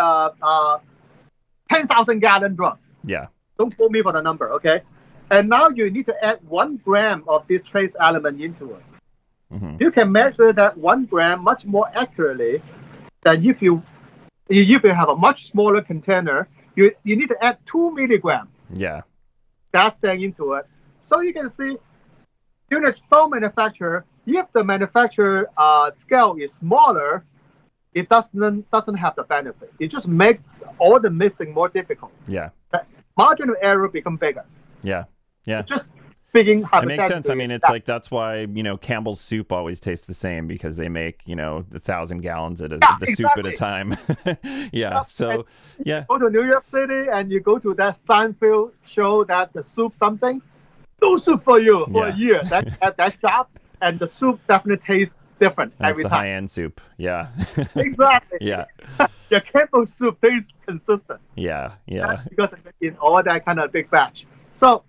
10,000 gallon drum. Yeah. Don't quote me for the number, okay? And now you need to add 1 gram of this trace element into it. You can measure that 1 gram much more accurately than if you have a much smaller container. You need to add 2 milligrams. Yeah. That's saying into it. So you can see, during the salt manufacture, if the manufacturer scale is smaller, it doesn't have the benefit. It just makes all the mixing more difficult. Yeah. The margin of error become bigger. Yeah. Just speaking hypothetically. It makes sense. I mean, it's like that's why Campbell's soup always tastes the same because they make 1,000 gallons of the soup at a time. So you go to New York City and you go to that Seinfeld show that the soup something, no soup for you for a year. That shop, and the soup definitely tastes different every time. That's the high-end soup. Yeah. Exactly. Yeah. Your Campbell soup tastes consistent. Yeah. That's because in all that kind of big batch. So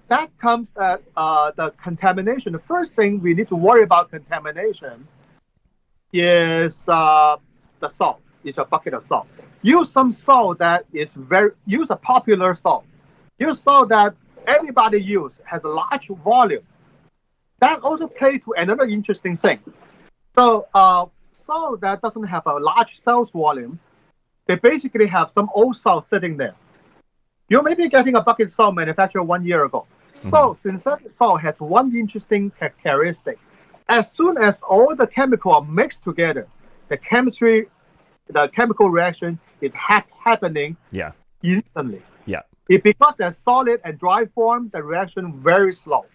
that comes at the contamination. The first thing we need to worry about contamination is the salt. It's a bucket of salt. Use some salt that is use a popular salt. Use salt that everybody use, has a large volume. That also plays to another interesting thing. So salt that doesn't have a large sales volume, they basically have some old salt sitting there. You may be getting a bucket of salt manufactured 1 year ago. So synthetic salt has one interesting characteristic. As soon as all the chemicals are mixed together, the chemical reaction is happening instantly. Yeah. Because they're solid and dry form, the reaction very slow.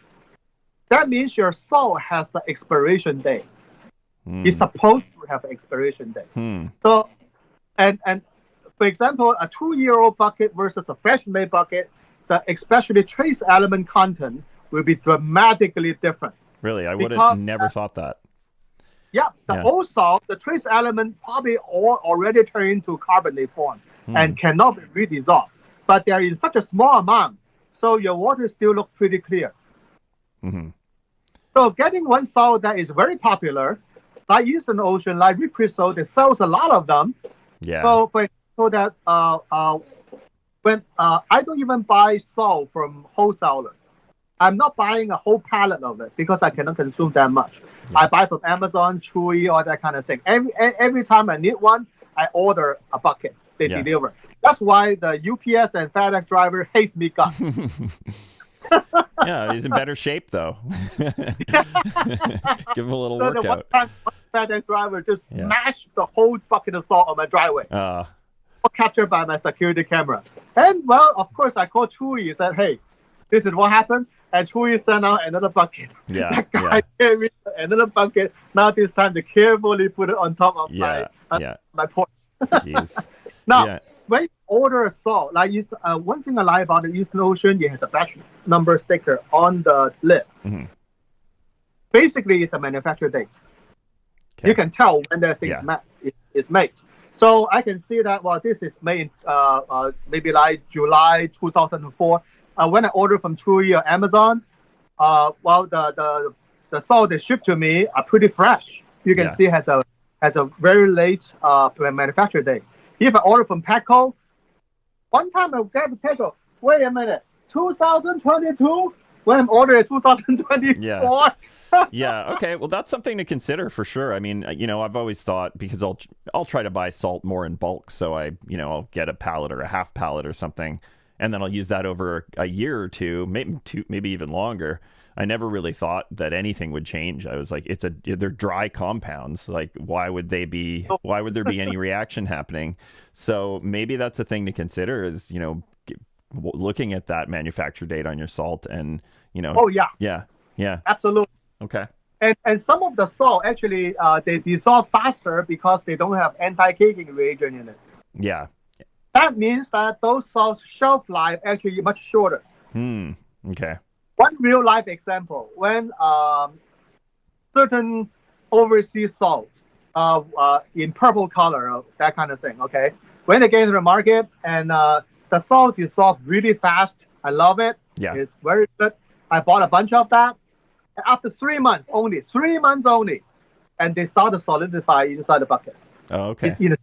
That means your salt has an expiration date. It's supposed to have an expiration date. So, and For example, a 2-year-old bucket versus a fresh-made bucket, the especially trace element content will be dramatically different. Really, I would have never thought that. Yeah, the old salt, the trace element probably all already turned into carbonate form and cannot be redissolved. But they're in such a small amount, so your water still looks pretty clear. Mm-hmm. So getting one salt that is very popular, like Eastern Ocean, like Reef, they sells a lot of them. Yeah. So that when I don't even buy salt from wholesaler. I'm not buying a whole pallet of it because I cannot consume that much. Yeah. I buy from Amazon, Chewy, all that kind of thing. Every time I need one, I order a bucket. They deliver. That's why the UPS and FedEx driver hates me guts. Yeah, he's in better shape though. Give him a little workout. One time, FedEx driver just smashed the whole bucket of salt on my driveway. Captured by my security camera. And well, of course, I called Chewy and said, "Hey, this is what happened." And Chewy sent out another bucket. Yeah. That guy carried another bucket. Now this time to carefully put it on top of my porch. Jeez. Now, when you order a salt, like one thing I like about the Eastern Ocean, it has a batch number sticker on the lid. Mm-hmm. Basically, it's a manufacture date. Okay. You can tell when that thing is made. So I can see that, well, this is made maybe like July 2004. When I order from Chewy or Amazon, well, the salt they ship to me are pretty fresh. You can see has a very late manufacture date. If I order from Petco, one time I get the Petco, wait a minute, 2022? When I'm ordering 2024? Yeah. Okay. Well, that's something to consider for sure. I mean, I've always thought, because I'll try to buy salt more in bulk, so I'll get a pallet or a half pallet or something. And then I'll use that over a year or two, maybe even longer. I never really thought that anything would change. I was like, they're dry compounds. Like, why would there be any reaction happening? So maybe that's a thing to consider is, looking at that manufacture date on your salt and, Oh, yeah. Yeah. Absolutely. Okay. And some of the salt, actually, they dissolve faster because they don't have anti-caking reagent in it. Yeah. That means that those salts shelf life actually much shorter. Okay. One real life example: when certain overseas salt in purple color, that kind of thing. Okay, when they get into the market and the salt dissolves really fast, I love it. Yeah, it's very good. I bought a bunch of that. And after 3 months only, and they start to solidify inside the bucket. Oh, okay. In a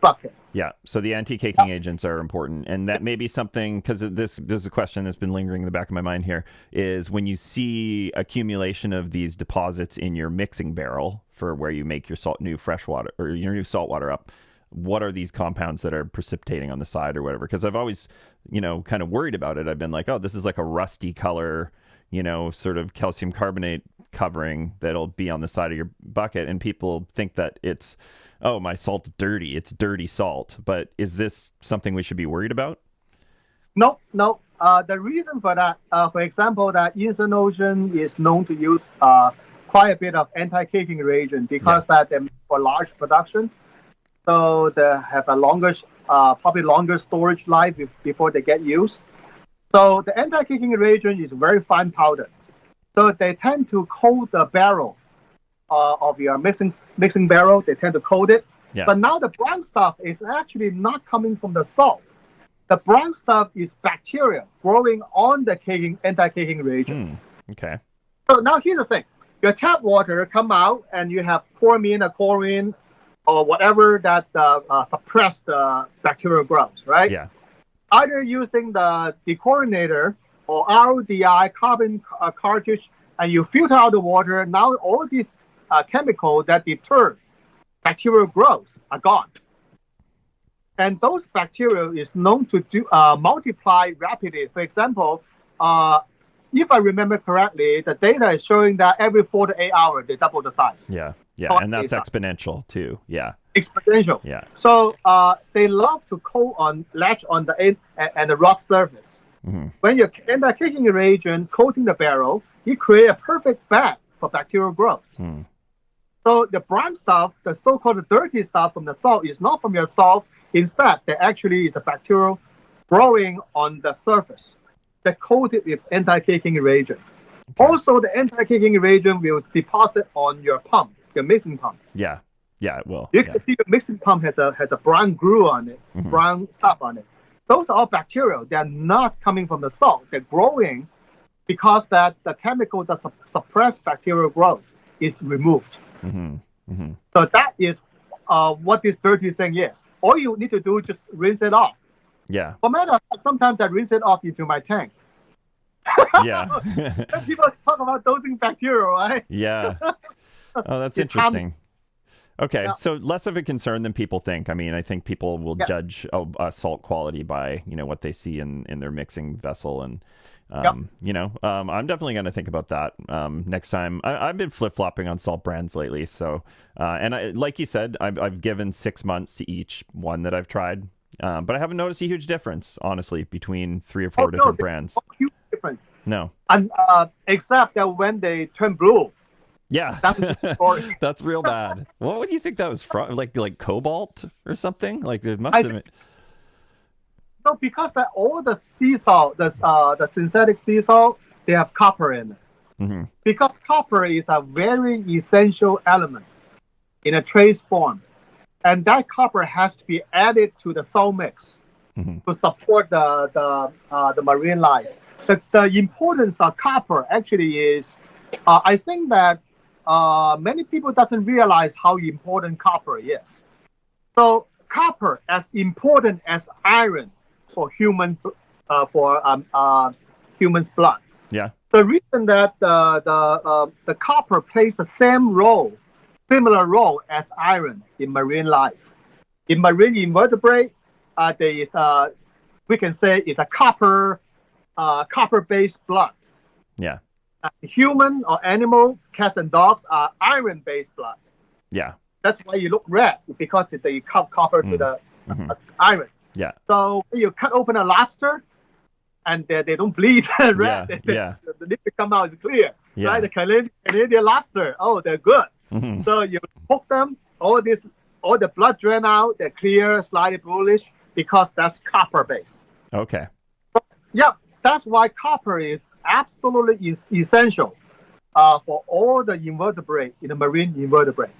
bucket. Yeah, so the anti-caking agents are important, and that may be something, because this is a question that's been lingering in the back of my mind here, is when you see accumulation of these deposits in your mixing barrel for where you make your new freshwater or your new saltwater up, what are these compounds that are precipitating on the side or whatever? Because I've always, kind of worried about it. I've been like, oh, this is like a rusty color, sort of calcium carbonate covering that'll be on the side of your bucket, and people think that it's, oh, my salt's dirty. It's dirty salt. But is this something we should be worried about? No. The reason for that, for example, that Eastern Ocean is known to use quite a bit of anti-caking reagent because that they're for large production. So they have a probably longer storage life before they get used. So the anti-caking reagent is very fine powder. So they tend to coat the barrel of your mixing barrel. They tend to coat it. Yeah. But now the brown stuff is actually not coming from the salt. The brown stuff is bacteria growing on the anti-caking reagent. Okay. So now here's the thing. Your tap water come out and you have chloramine or chlorine or whatever that suppress the bacterial growth, right? Yeah. Either using the dechlorinator or RODI carbon cartridge, and you filter out the water. Now all these chemicals that deter bacterial growth are gone. And those bacteria is known to multiply rapidly. For example, if I remember correctly, the data is showing that every 4 to 8 hours, they double the size. Yeah, and that's exponential too. Yeah. Exponential. Yeah. So they love to latch on the end and the rock surface. Mm-hmm. When you're anti-caking reagent coating the barrel, you create a perfect bed for bacterial growth. So the brown stuff, the so-called dirty stuff from the salt, is not from your salt, Instead, there actually is a bacteria growing on the surface that coated with anti-caking reagent. Okay. Also, the anti-caking reagent will deposit on your pump, your mixing pump. Yeah. Yeah, it will. You can see the mixing pump has a brown glue on it, Mhm. brown stuff on it. Those are all bacteria. They're not coming from the salt. They're growing because that the chemical that suppress bacterial growth is removed. Mm-hmm. Mm-hmm. So that is what this dirty thing is. All you need to do is just rinse it off. Yeah. For matter of fact, sometimes I rinse it off into my tank. Yeah. People talk about dosing bacteria, right? Yeah. Oh, that's It's interesting. Okay, Yeah. so less of a concern than people think. I mean, I think people will Yes. judge salt quality by what they see in their mixing vessel, and I'm definitely going to think about that next time. I've been flip flopping on salt brands lately, so like you said, I've given 6 months to each one that I've tried, but I haven't noticed a huge difference, honestly, between 3 or 4 different brands. No huge difference. No. And except that when they turn blue, Yeah, that's a different story. that's real bad. What would you think that was from? Like cobalt or something? Like there must have been. No, because that all the sea salt, the synthetic sea salt, they have copper in it. Mm-hmm. Because copper is a very essential element in a trace form, and that copper has to be added to the salt mix Mm-hmm. to support the marine life. The importance of copper actually is, I think that many people doesn't realize how important copper is. So copper as important as iron for humans blood. Yeah. The reason that the copper plays the similar role as iron in marine life. In marine invertebrate, there is we can say it's a copper-based blood. Yeah. Human or animal, cats and dogs are iron-based blood. Yeah. That's why you look red, because they cut copper to the iron. Yeah. So when you cut open a lobster, and they don't bleed red. Yeah. The liquid come out is clear. Yeah. Right? The Canadian lobster, they're good. Mm-hmm. So you poke them, all the blood drain out, they're clear, slightly bluish, because that's copper-based. Okay. Yeah, that's why copper is absolutely essential for all the invertebrate in the marine invertebrate.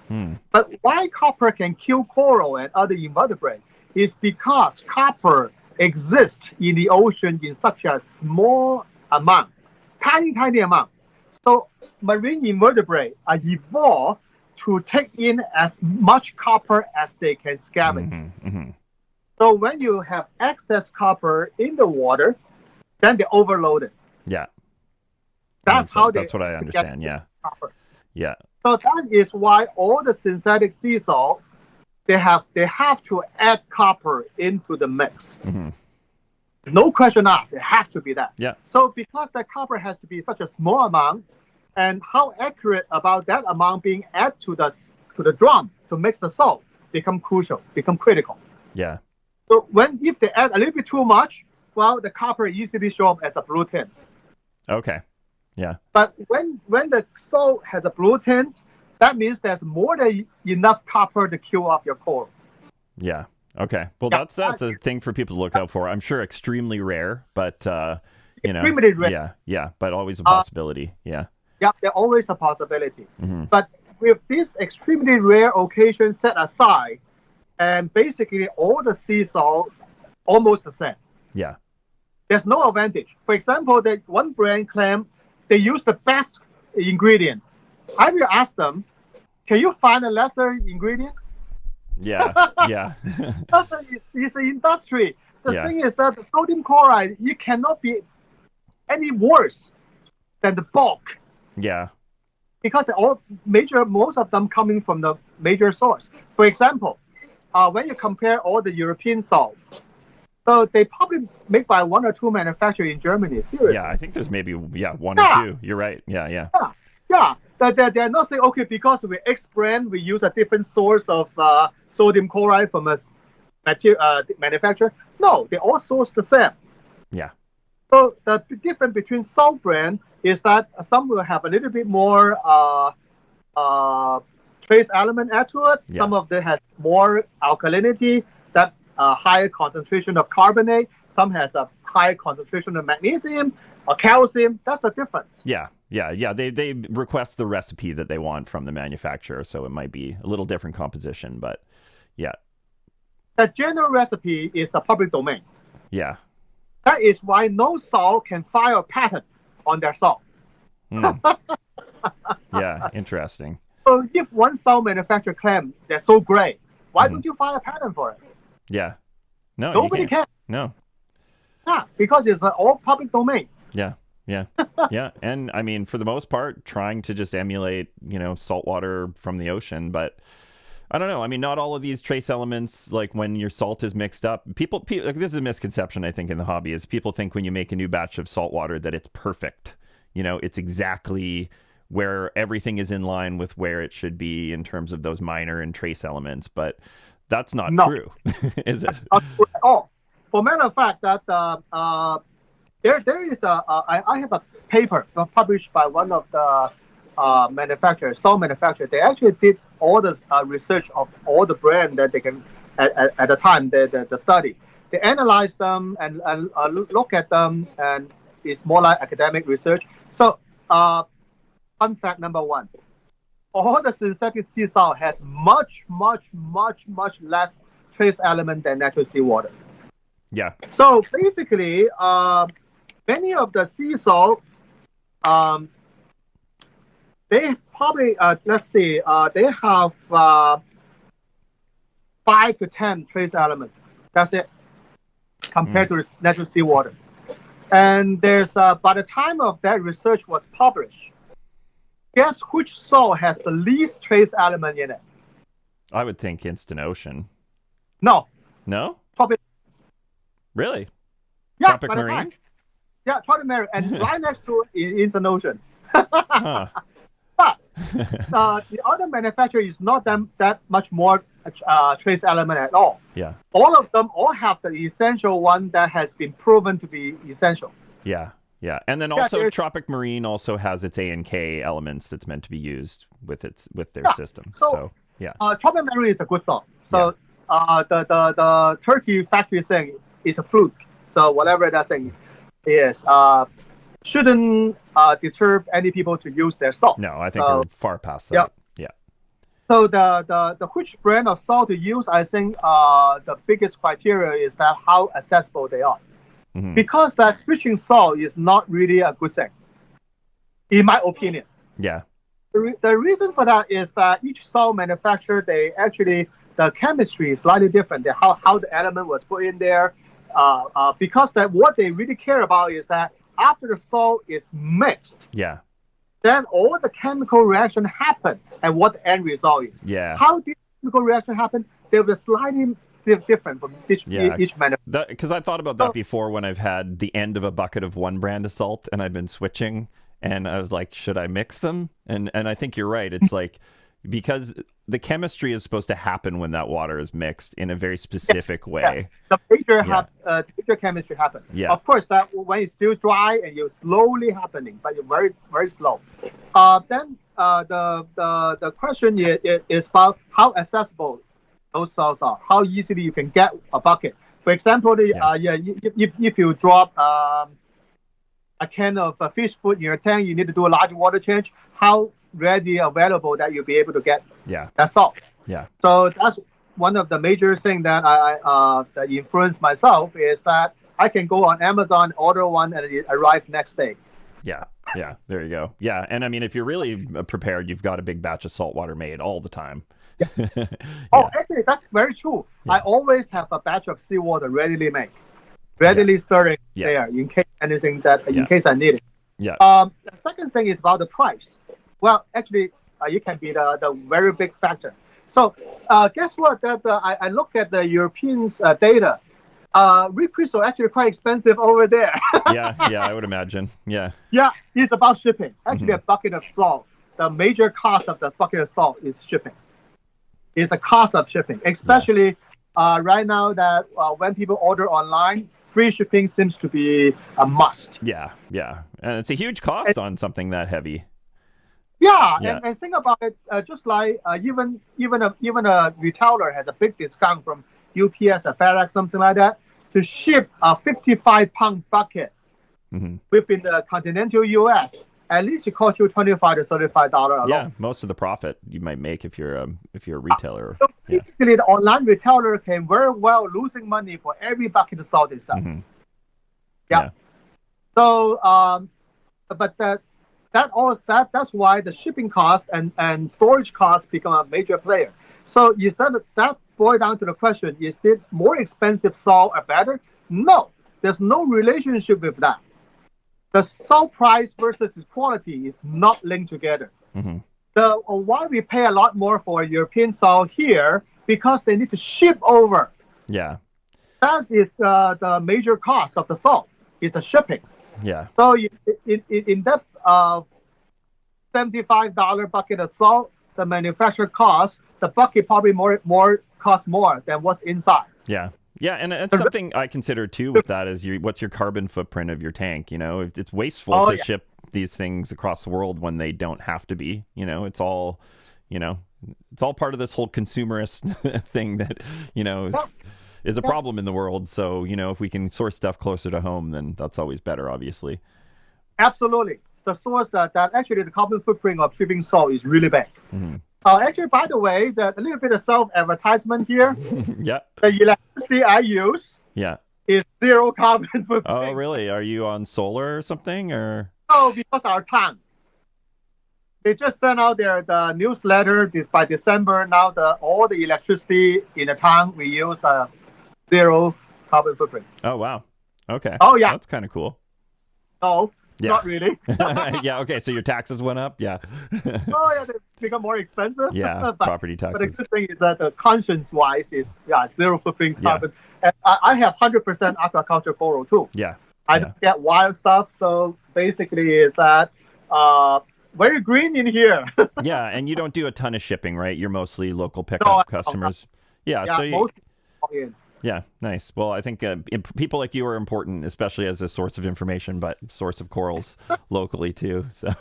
But why copper can kill coral and other invertebrates is because copper exists in the ocean in such a small amount, tiny amount. So marine invertebrates are evolved to take in as much copper as they can scavenge. Mm-hmm. Mm-hmm. So when you have excess copper in the water, then they overload it. Yeah. That's how that's what I understand. Yeah. Copper. Yeah. So that is why all the synthetic sea salt, they have to add copper into the mix. Mm-hmm. No question asked. It has to be that. Yeah. So because that copper has to be such a small amount, and how accurate about that amount being added to the drum to mix the salt become critical. Yeah. So if they add a little bit too much, well, the copper easily show up as a blue tint. Okay. Yeah. But when the salt has a blue tint, that means there's more than enough copper to kill off your coral. Yeah. Okay. Well, Yeah. that's a thing for people to look out for. I'm sure extremely rare, but Extremely rare. Yeah, but always a possibility. Yeah. Yeah, there's always a possibility. Mm-hmm. But with this extremely rare occasion set aside, and basically all the sea salt almost the same. Yeah. There's no advantage. For example, that one brand claim they use the best ingredient. I will ask them, can you find a lesser ingredient? Yeah. Yeah. It's an industry. The Yeah. thing is that the sodium chloride, it cannot be any worse than the bulk, Yeah. because most of them coming from the major source. For example, when you compare all the European salt, so they probably make by 1 or 2 manufacturers in Germany. Seriously. Yeah. I think there's maybe one Yeah. or two. You're right. Yeah. Yeah. Yeah. They're not saying, okay, because we X brand, we use a different source of sodium chloride from a manufacturer. No, they all source the same. Yeah. So the difference between salt brand is that some will have a little bit more trace element add to it. Yeah. Some of them has more alkalinity. That a higher concentration of carbonate, some has a higher concentration of magnesium or calcium. That's the difference. Yeah. They request the recipe that they want from the manufacturer, so it might be a little different composition, but yeah. The general recipe is a public domain. Yeah. That is why no salt can file a patent on their salt. Yeah, interesting. So if one salt manufacturer claims they're so great, why don't you file a patent for it? Yeah. No, Nobody you can't. can. No. Yeah, because it's all public domain. Yeah. Yeah. And I mean, for the most part, trying to just emulate, saltwater from the ocean. But I don't know. I mean, not all of these trace elements, like when your salt is mixed up, people like, this is a misconception, I think, in the hobby, is people think when you make a new batch of saltwater that it's perfect. It's exactly where everything is in line with where it should be in terms of those minor and trace elements. But that's not true, is it? Not true at all. For matter of fact, that there is I have a paper published by one of the salt manufacturers. They actually did all the research of all the brands that they can at the time the study. They analyze them and look at them, and it's more like academic research. So, fun fact number one: all the synthetic sea salt has much less trace element than natural seawater. Yeah. So basically, many of the sea salt, they probably they have 5 to 10 trace elements. That's it, compared to natural seawater. And there's by the time of that research was published, guess which salt has the least trace element in it? I would think Instant Ocean. No. Tropic. Really? Yeah, Tropic Marine? Yeah, Tropic Marine, and right next to it is Instant Ocean. Huh. But the other manufacturer is not that much more trace element at all. Yeah. All of them have the essential one that has been proven to be essential. Yeah. And then also Tropic Marine also has its A and K elements that's meant to be used with their system. So yeah. Tropic Marine is a good salt. So the Turkey factory thing is a fluke. So whatever that thing is, shouldn't deter any people to use their salt. No, I think we're far past that. Yeah. So the which brand of salt to use, I think the biggest criteria is that how accessible they are. Mm-hmm. Because that switching salt is not really a good thing, in my opinion. Yeah. The reason for that is that each salt manufacturer, the chemistry is slightly different. How the element was put in there. Because that what they really care about is that after the salt is mixed, then all the chemical reaction happen and what the end result is. Yeah. How did chemical reaction happen? They were slightly different from each manufacturer. Because I thought about that before when I've had the end of a bucket of one brand of salt and I've been switching, and I was like, should I mix them? And I think you're right. It's like, because the chemistry is supposed to happen when that water is mixed in a very specific way. Yes. The major chemistry happens. Yeah. Of course, that when it's still dry and you're slowly happening, but you're very, very slow. Then the question is about how accessible those salts are, how easily you can get a bucket. For example, if you drop a can of fish food in your tank, you need to do a large water change. How readily available that you'll be able to get that salt. Yeah. So that's one of the major things that that influenced myself, is that I can go on Amazon, order one, and it arrives next day. Yeah. There you go. Yeah, and I mean, if you're really prepared, you've got a big batch of salt water made all the time. Oh, actually, that's very true. I always have a batch of seawater readily made, stirring there in case in case I need it. Yeah. The second thing is about the price. Well, actually, it can be the very big factor. So, guess what? I look at the Europeans' data. Reef crystal actually quite expensive over there. yeah, I would imagine. Yeah. Yeah, it's about shipping. Actually, a bucket of salt, the major cost of the bucket of salt is shipping. It's the cost of shipping, especially right now that when people order online, free shipping seems to be a must. Yeah, and it's a huge cost on something that heavy. Yeah. And think about it, just like even a retailer has a big discount from UPS or FedEx, something like that, to ship a 55-pound bucket within the continental U.S., at least it costs you $25 to $35 alone. Yeah, most of the profit you might make if you're a retailer. So basically, the online retailer can very well losing money for every bucket of salt itself. Yeah. So, but that's why the shipping cost and storage costs become a major player. So instead of that, boil down to the question: is it more expensive salt or better? No, there's no relationship with that. The salt price versus its quality is not linked together. So why we pay a lot more for European salt here? Because they need to ship over. Yeah. That is the major cost of the salt, is the shipping. Yeah. So in that $75 bucket of salt, the manufacturer cost, the bucket probably costs more than what's inside. Yeah. Yeah, and it's something I consider too with that is what's your carbon footprint of your tank? You know, it's wasteful to ship these things across the world when they don't have to be. You know, it's all part of this whole consumerist thing that, is a problem in the world. So, if we can source stuff closer to home, then that's always better, obviously. Absolutely. The source that actually the carbon footprint of shipping salt is really bad. Actually, by the way, a little bit of self-advertisement here. Yeah. The electricity I use is zero carbon footprint. Oh, really? Are you on solar or something? Or? No, because our tank. They just sent out the newsletter by December. Now all the electricity in the tank we use zero carbon footprint. Oh, wow. Okay. Oh, yeah. That's kind of cool. No. Yeah. Not really. Yeah, okay, so your taxes went up? Yeah. They become more expensive. Yeah, property taxes. But the good thing is that the conscience-wise is, zero footprint carbon. And I have 100% aquaculture coral too. Yeah. I don't get wild stuff, so basically is that very green in here. Yeah, and you don't do a ton of shipping, right? You're mostly local pickup customers. Yeah, so mostly in. Yeah, nice. Well, I think people like you are important, especially as a source of information, but source of corals locally too. So,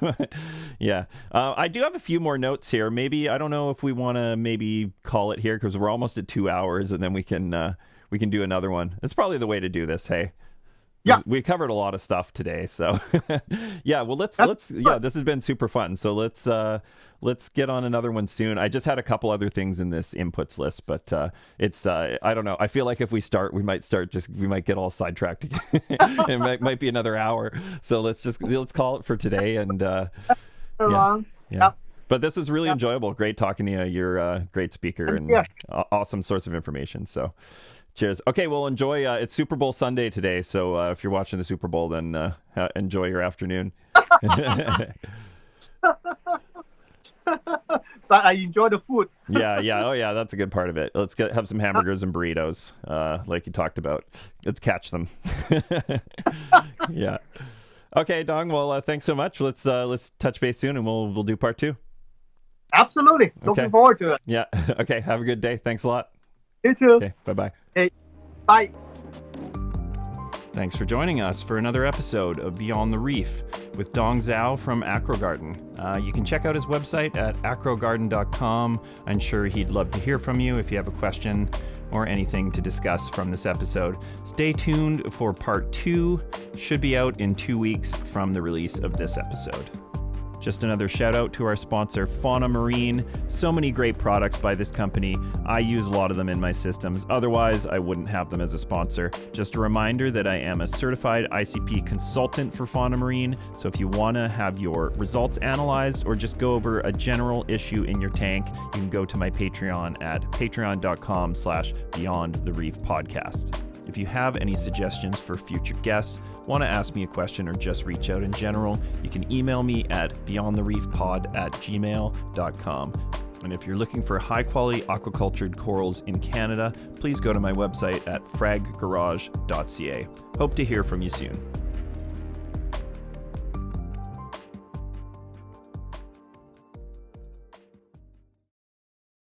yeah. I do have a few more notes here. Maybe, I don't know if we want to maybe call it here because we're almost at 2 hours and then we can do another one. It's probably the way to do this, hey? Yeah. We covered a lot of stuff today, so yeah, well let's this has been super fun. So let's get on another one soon. I just had a couple other things in this inputs list, but it's I don't know. I feel like if we might get all sidetracked again. It might be another hour. So let's call it for today and yeah. But this is really enjoyable. Great talking to you. You're a great speaker and awesome source of information. So cheers. Okay, well, enjoy. It's Super Bowl Sunday today, so if you're watching the Super Bowl, then enjoy your afternoon. But I enjoy the food. Yeah. Oh, yeah, that's a good part of it. Let's have some hamburgers and burritos, like you talked about. Let's catch them. Yeah. Okay, Dong. Well, thanks so much. Let's touch base soon, and we'll do part 2. Absolutely. Looking forward to it. Yeah. Okay. Have a good day. Thanks a lot. You too. Okay. Bye-bye. Hey. Bye. Thanks for joining us for another episode of Beyond the Reef with Dong Zhao from AcroGarden. You can check out his website at acrogarden.com. I'm sure he'd love to hear from you if you have a question or anything to discuss from this episode. Stay tuned for part 2. Should be out in 2 weeks from the release of this episode. Just another shout out to our sponsor, Fauna Marine. So many great products by this company. I use a lot of them in my systems. Otherwise, I wouldn't have them as a sponsor. Just a reminder that I am a certified ICP consultant for Fauna Marine. So if you want to have your results analyzed or just go over a general issue in your tank, you can go to my Patreon at patreon.com/Beyond the Reef podcast. If you have any suggestions for future guests, want to ask me a question, or just reach out in general, you can email me at beyondthereefpod@gmail.com. And if you're looking for high-quality aquacultured corals in Canada, please go to my website at fraggarage.ca. Hope to hear from you soon.